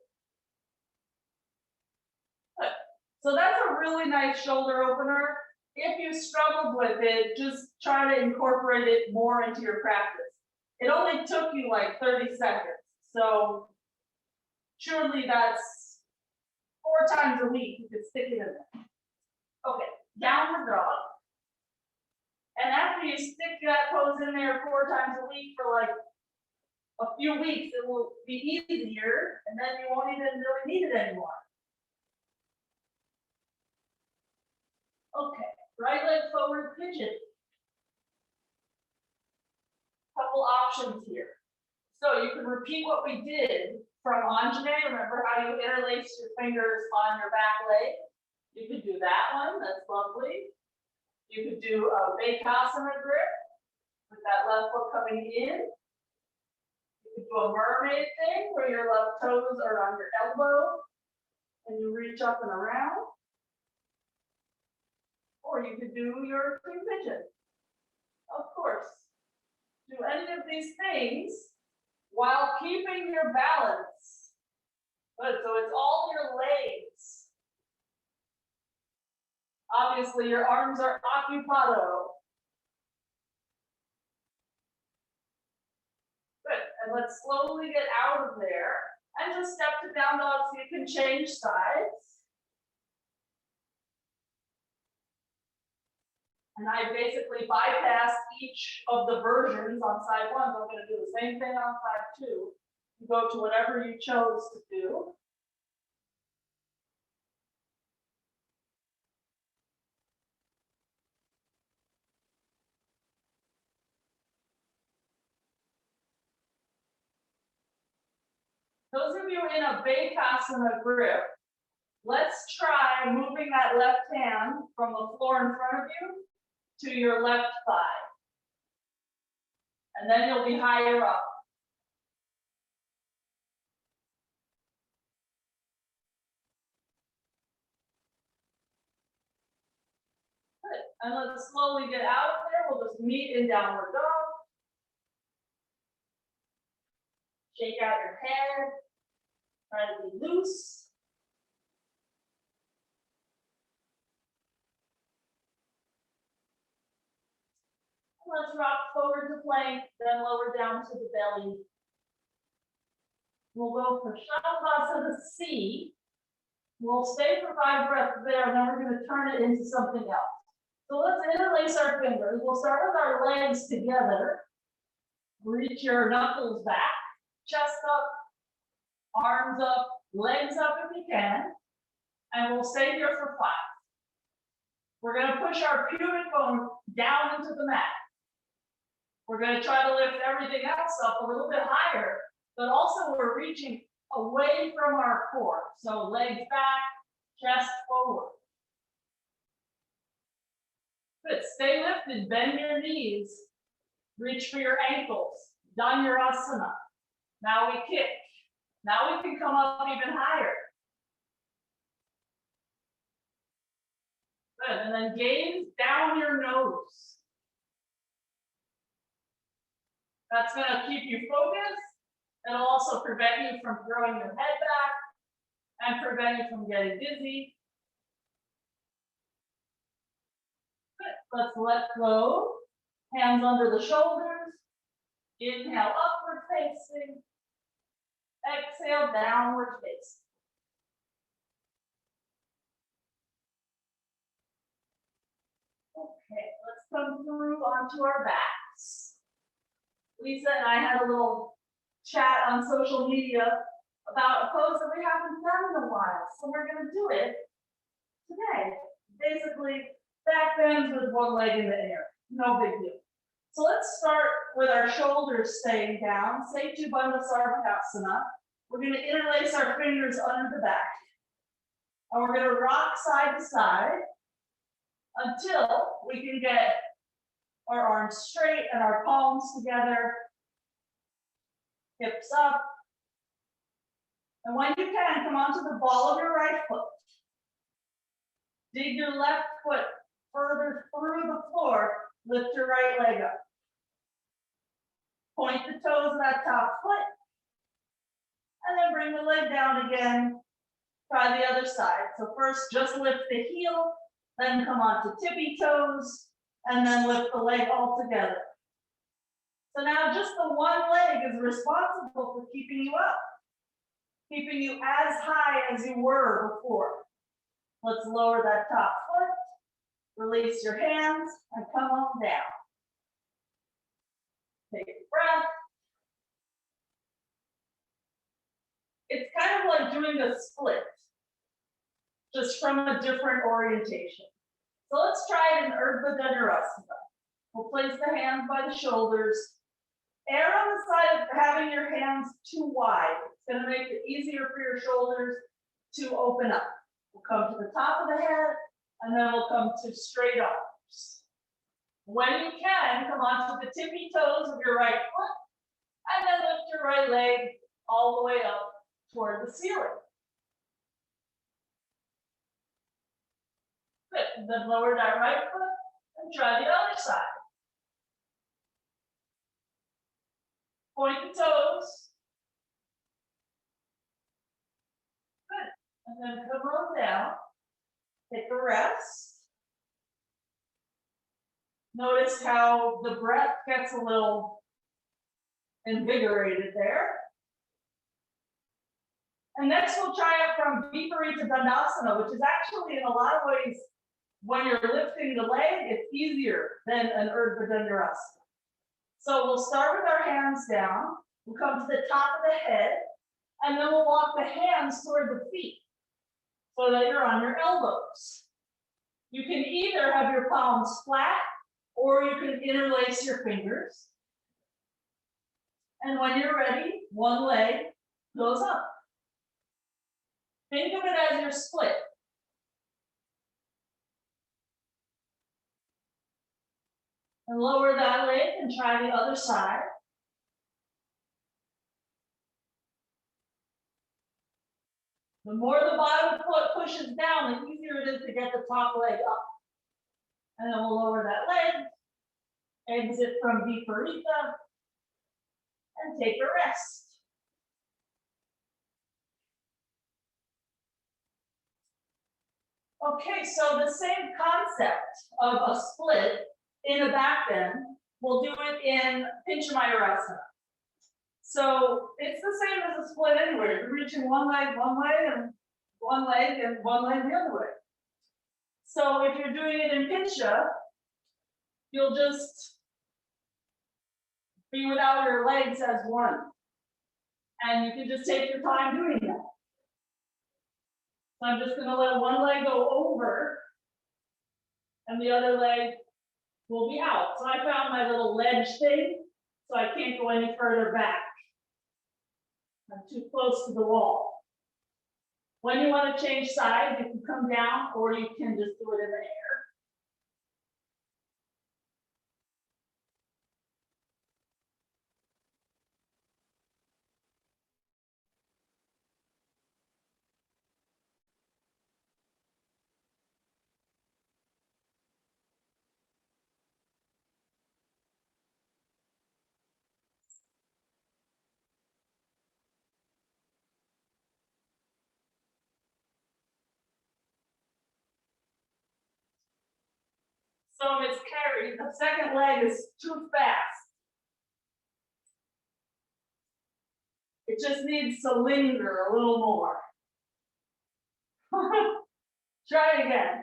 Good. So that's a really nice shoulder opener. If you struggled with it, just try to incorporate it more into your practice. It only took you like 30 seconds. So surely that's 4 times a week you could stick it in there. Okay, downward dog. And after you stick that pose in there 4 times a week for like a few weeks, it will be easier, and then you won't even really need it anymore. Okay, right leg forward pigeon. Couple options here. So you can repeat what we did from Anjane. Remember how you interlace your fingers on your back leg? You could do that one, that's lovely. You could do a bakasana grip with that left foot coming in. You could do a mermaid thing where your left toes are on your elbow and you reach up and around. Or you could do your king pigeon. Of course. Do any of these things while keeping your balance. Good, so it's all your legs. Obviously, your arms are occupado. Good, and let's slowly get out of there and just step to down dog so you can change sides. And I basically bypassed each of the versions on side 1. So I'm going to do the same thing on side 2. You go to whatever you chose to do. Those of you in a bakasana grip, let's try moving that left hand from the floor in front of you to your left thigh. And then you'll be higher up. Good. And let's slowly get out of there. We'll just meet in downward dog. Shake out your head. Try to be loose. Let's rock forward to plank, then lower down to the belly. We'll go for Chubakasana C. We'll stay for 5 breaths there, and then we're going to turn it into something else. So let's interlace our fingers. We'll start with our legs together. Reach your knuckles back, chest up, arms up, legs up if you can. And we'll stay here for 5. We're going to push our pubic bone down into the mat. We're going to try to lift everything else up a little bit higher, but also we're reaching away from our core. So legs back, chest forward. Good, stay lifted, bend your knees, reach for your ankles, Vinyasa. Now we kick. Now we can come up even higher. Good, and then gaze down your nose. That's gonna keep you focused. It'll also prevent you from throwing your head back and prevent you from getting dizzy. Good, let's let go. Hands under the shoulders. Inhale, upward facing. Exhale, downward facing. Okay, let's come through onto our backs. Lisa and I had a little chat on social media about a pose that we haven't done in a while. So we're gonna do it today. Basically, back bends with one leg in the air. No big deal. So let's start with our shoulders staying down. Say Chubakasana. We're gonna interlace our fingers under the back. And we're gonna rock side to side until we can get our arms straight and our palms together. Hips up. And when you can, come onto the ball of your right foot. Dig your left foot further through the floor. Lift your right leg up. Point the toes of that top foot. And then bring the leg down again. Try the other side. So first, just lift the heel, then come onto tippy toes, and then lift the leg all together. So now just the one leg is responsible for keeping you up, keeping you as high as you were before. Let's lower that top foot, release your hands, and come on down. Take a breath. It's kind of like doing a split, just from a different orientation. So let's try it in Danasana. We'll place the hands by the shoulders. Err on the side of having your hands too wide. It's going to make it easier for your shoulders to open up. We'll come to the top of the head, and then we'll come to straight arms. When you can, come onto the tippy toes of your right foot, and then lift your right leg all the way up toward the ceiling. Good, and then lower that right foot and try the other side. Point the toes. Good, and then come on down. Take a rest. Notice how the breath gets a little invigorated there. And next we'll try it from viparita dandasana, which is actually in a lot of ways, when you're lifting the leg, it's easier than an Danasana. So we'll start with our hands down. We'll come to the top of the head, and then we'll walk the hands toward the feet so that you're on your elbows. You can either have your palms flat, or you can interlace your fingers. And when you're ready, one leg goes up. Think of it as your split. And lower that leg and try the other side. The more the bottom foot pushes down, the easier it is to get the top leg up. And then we'll lower that leg, exit from viparita, and take a rest. Okay, so the same concept of a split in a back bend, we'll do it in Pincha mayurasana. So it's the same as a split anyway. You're reaching one leg, and one leg the other way. So if you're doing it in Pincha, you'll just be without your legs as one. And you can just take your time doing that. So I'm just going to let one leg go over, and the other leg will be out. So I found my little ledge thing, so I can't go any further back. I'm too close to the wall. When you want to change sides, you can come down, or you can just do it in the air. So Miss Carrie, the second leg is too fast. It just needs to linger a little more. Try it again.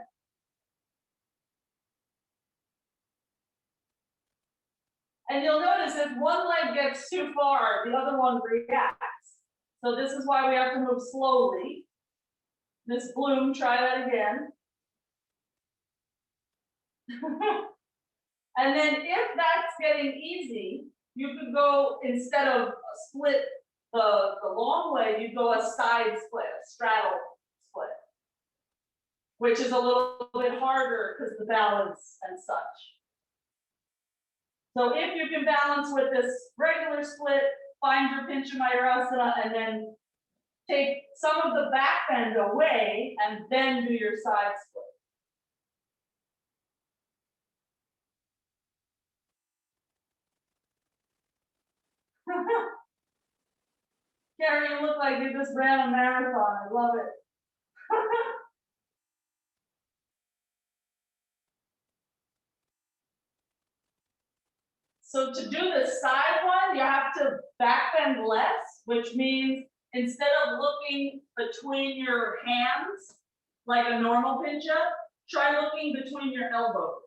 And you'll notice if one leg gets too far, the other one reacts. So this is why we have to move slowly. Miss Bloom, try that again. And then if that's getting easy, you could go, instead of a split the long way, you go a side split, a straddle split, which is a little bit harder because the balance and such. So if you can balance with this regular split, find your Pincha mayurasana and then take some of the back bend away and then do your side split. Carrie, you look like you just ran a marathon. I love it. So to do the side one, you have to back bend less, which means instead of looking between your hands like a normal Pincha, try looking between your elbows.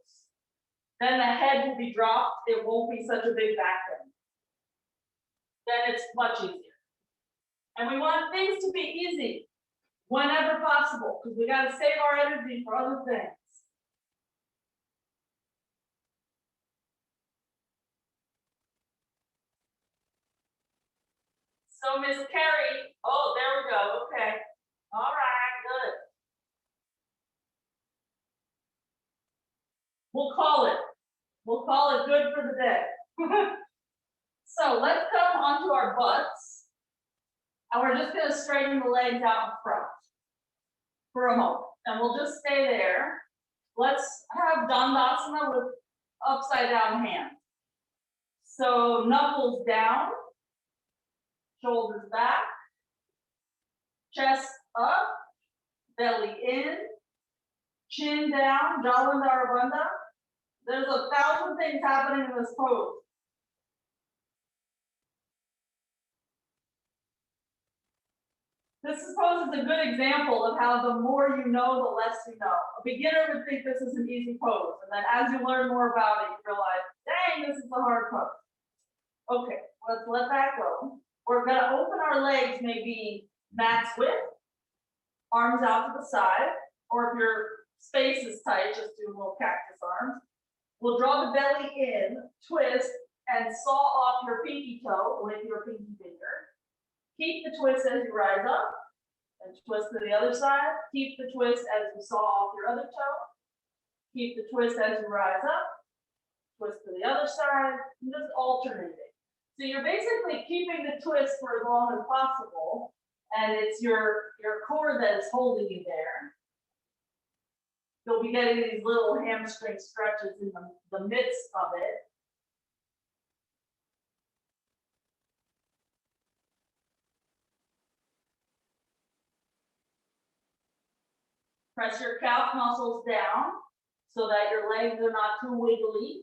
Then the head will be dropped. It won't be such a big back bend. Then it's much easier. And we want things to be easy whenever possible, because we got to save our energy for other things. So Miss Carrie, oh, there we go. Okay. All right, good. We'll call it good for the day. So let's come onto our butts. And we're just going to straighten the legs out in front for a moment. And we'll just stay there. Let's have dandasana with upside down hands. So knuckles down, shoulders back, chest up, belly in, chin down, Jalandhara Bandha. There's 1,000 things happening in this pose. This pose is a good example of how the more you know, the less you know. A beginner would think this is an easy pose, and then as you learn more about it, you realize, dang, this is a hard pose. Okay, let's let that go. We're gonna open our legs, maybe mat's width, arms out to the side, or if your space is tight, just do little cactus arms. We'll draw the belly in, twist, and saw off your pinky toe with your pinky finger. Keep the twist as you rise up, and twist to the other side. Keep the twist as you saw off your other toe. Keep the twist as you rise up, twist to the other side, and just alternating. So you're basically keeping the twist for as long as possible, and it's your core that is holding you there. You'll be getting these little hamstring stretches in the midst of it. Press your calf muscles down so that your legs are not too wiggly.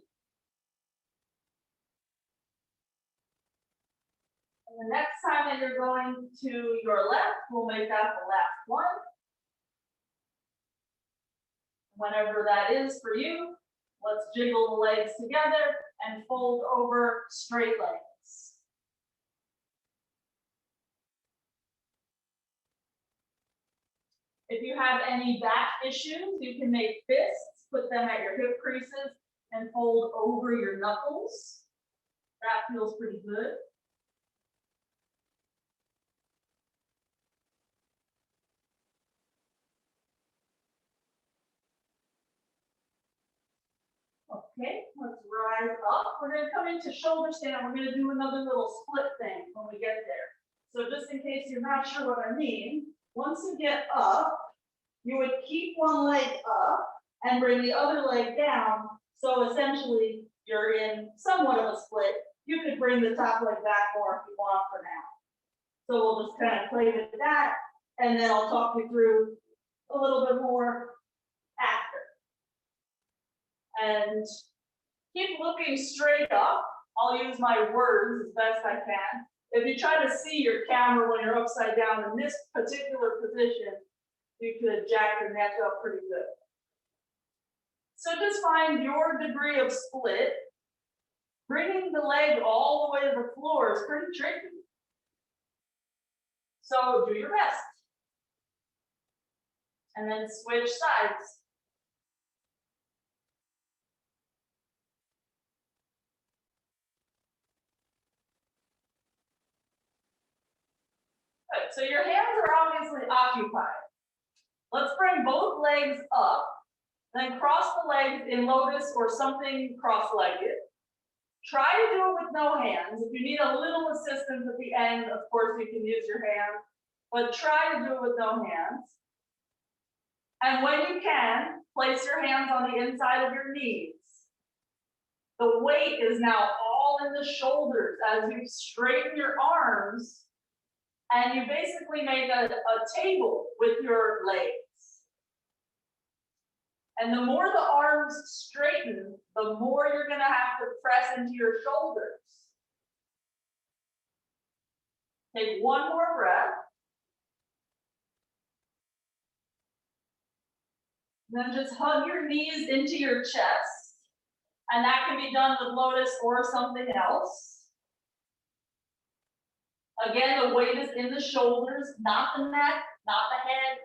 And the next time that you're going to your left, we'll make that the last one. Whenever that is for you, let's jiggle the legs together and fold over straight legs. If you have any back issues, you can make fists, put them at your hip creases, and fold over your knuckles. That feels pretty good. Okay, let's rise up. We're going to come into shoulder stand. We're going to do another little split thing when we get there. So just in case you're not sure what I mean, once you get up, you would keep one leg up and bring the other leg down. So essentially, you're in somewhat of a split. You could bring the top leg back more if you want for now. So we'll just kind of play with that, and then I'll talk you through a little bit more after. And keep looking straight up. I'll use my words as best I can. If you try to see your camera when you're upside down in this particular position, you could jack your neck up pretty good. So just find your degree of split. Bringing the leg all the way to the floor is pretty tricky. So do your best. And then switch sides. Good. So your hands are obviously occupied. Let's bring both legs up, then cross the legs in lotus or something cross-legged. Try to do it with no hands. If you need a little assistance at the end, of course you can use your hand, but try to do it with no hands. And when you can, place your hands on the inside of your knees. The weight is now all in the shoulders as you straighten your arms, and you basically make a table with your legs. And the more the arms straighten, the more you're going to have to press into your shoulders. Take one more breath. Then just hug your knees into your chest. And that can be done with lotus or something else. Again, the weight is in the shoulders, not the neck, not the head.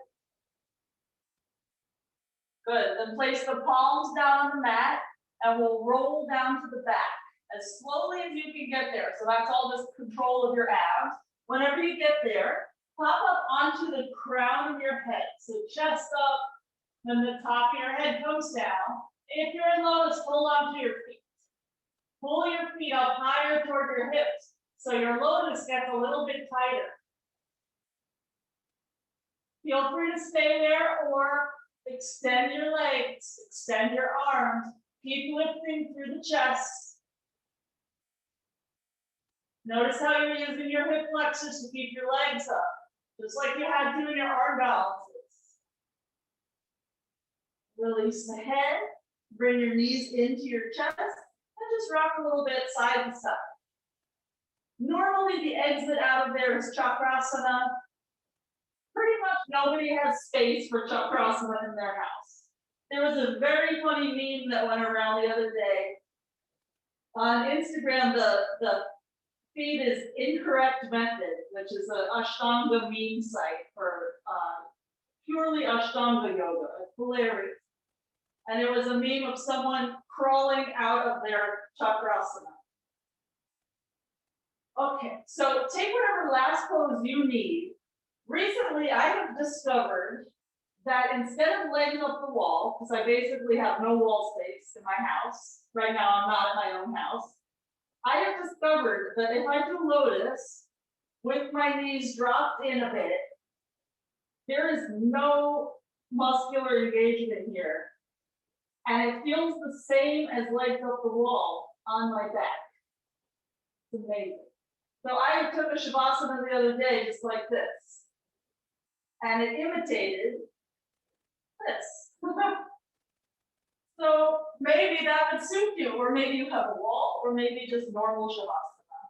Good. Then place the palms down on the mat and we'll roll down to the back as slowly as you can get there. So that's all just control of your abs. Whenever you get there, pop up onto the crown of your head. So chest up, then the top of your head comes down. If you're in lotus, hold on to your feet. Pull your feet up higher toward your hips so your lotus gets a little bit tighter. Feel free to stay there or extend your legs, extend your arms. Keep lifting through the chest. Notice how you're using your hip flexors to keep your legs up, just like you had to in your arm balances. Release the head, bring your knees into your chest, and just rock a little bit side to side. Normally the exit out of there is Chubakasana. Pretty much nobody has space for Chubakasana in their house. There was a very funny meme that went around the other day. On Instagram, the feed is Incorrect Method, which is an Ashtanga meme site for purely Ashtanga yoga. It's hilarious. And there was a meme of someone crawling out of their Chubakasana. Okay, so take whatever last pose you need. Recently, I have discovered that instead of legs up the wall, because I basically have no wall space in my house, right now I'm not at my own house, I have discovered that if I do lotus with my knees dropped in a bit, there is no muscular engagement here. And it feels the same as legs up the wall on my back. It's amazing. So I took a Shavasana the other day, just like this. And it imitated this. So maybe that would suit you, or maybe you have a wall, or maybe just normal Shavasana.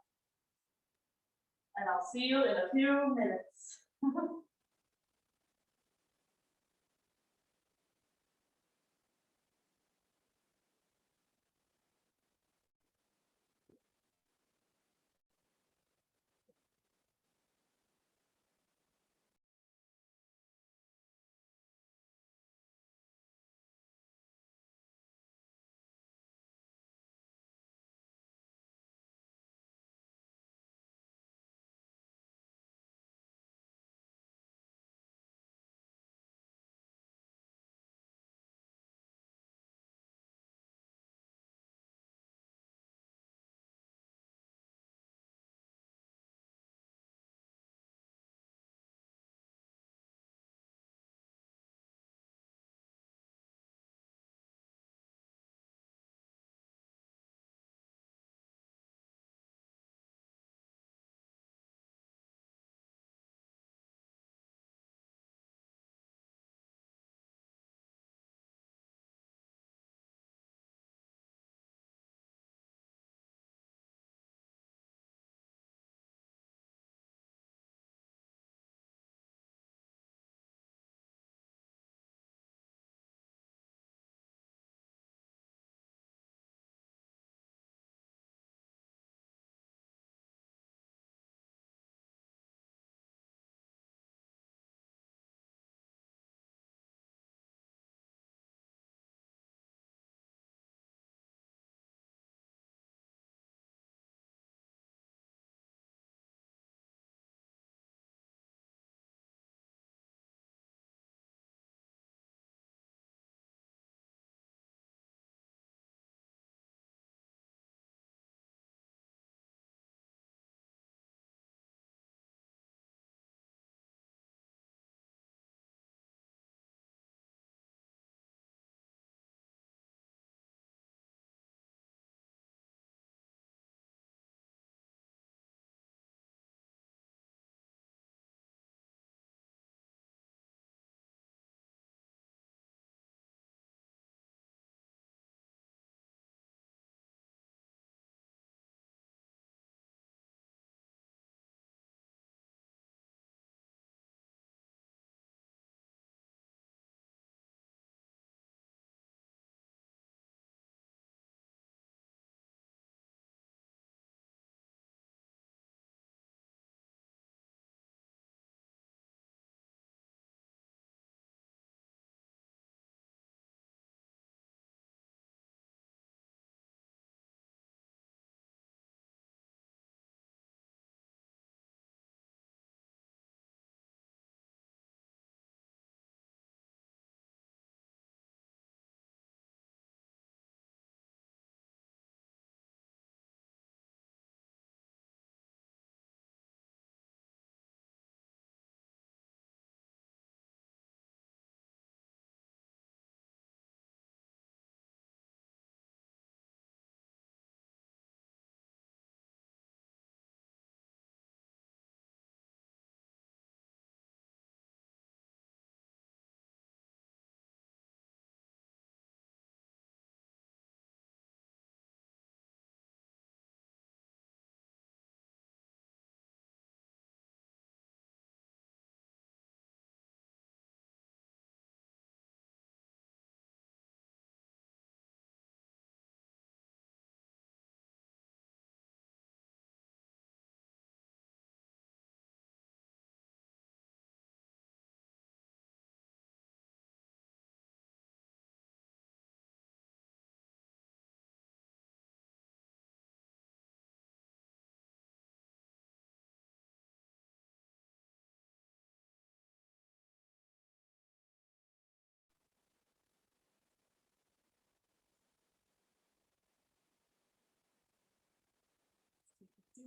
And I'll see you in a few minutes.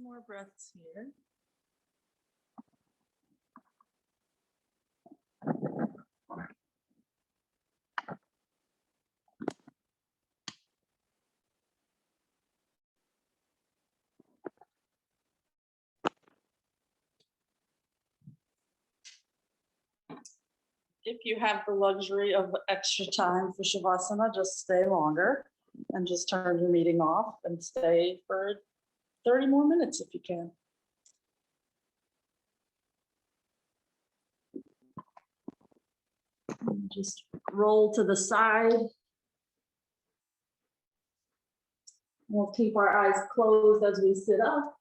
few more breaths here. If you have the luxury of extra time for Shavasana, just stay longer and just turn your meeting off and stay for 30 more minutes if you can. Just roll to the side. We'll keep our eyes closed as we sit up.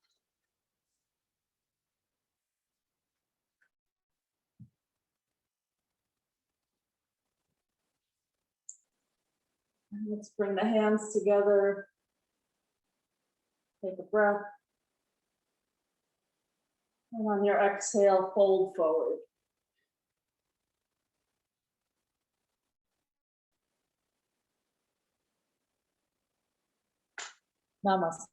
And let's bring the hands together. Take a breath. And on your exhale, fold forward. Namaste.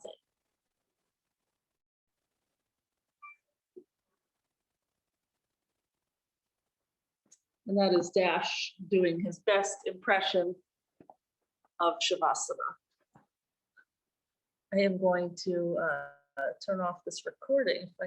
And that is Dash doing his best impression of Shavasana. I am going to turn off this recording if I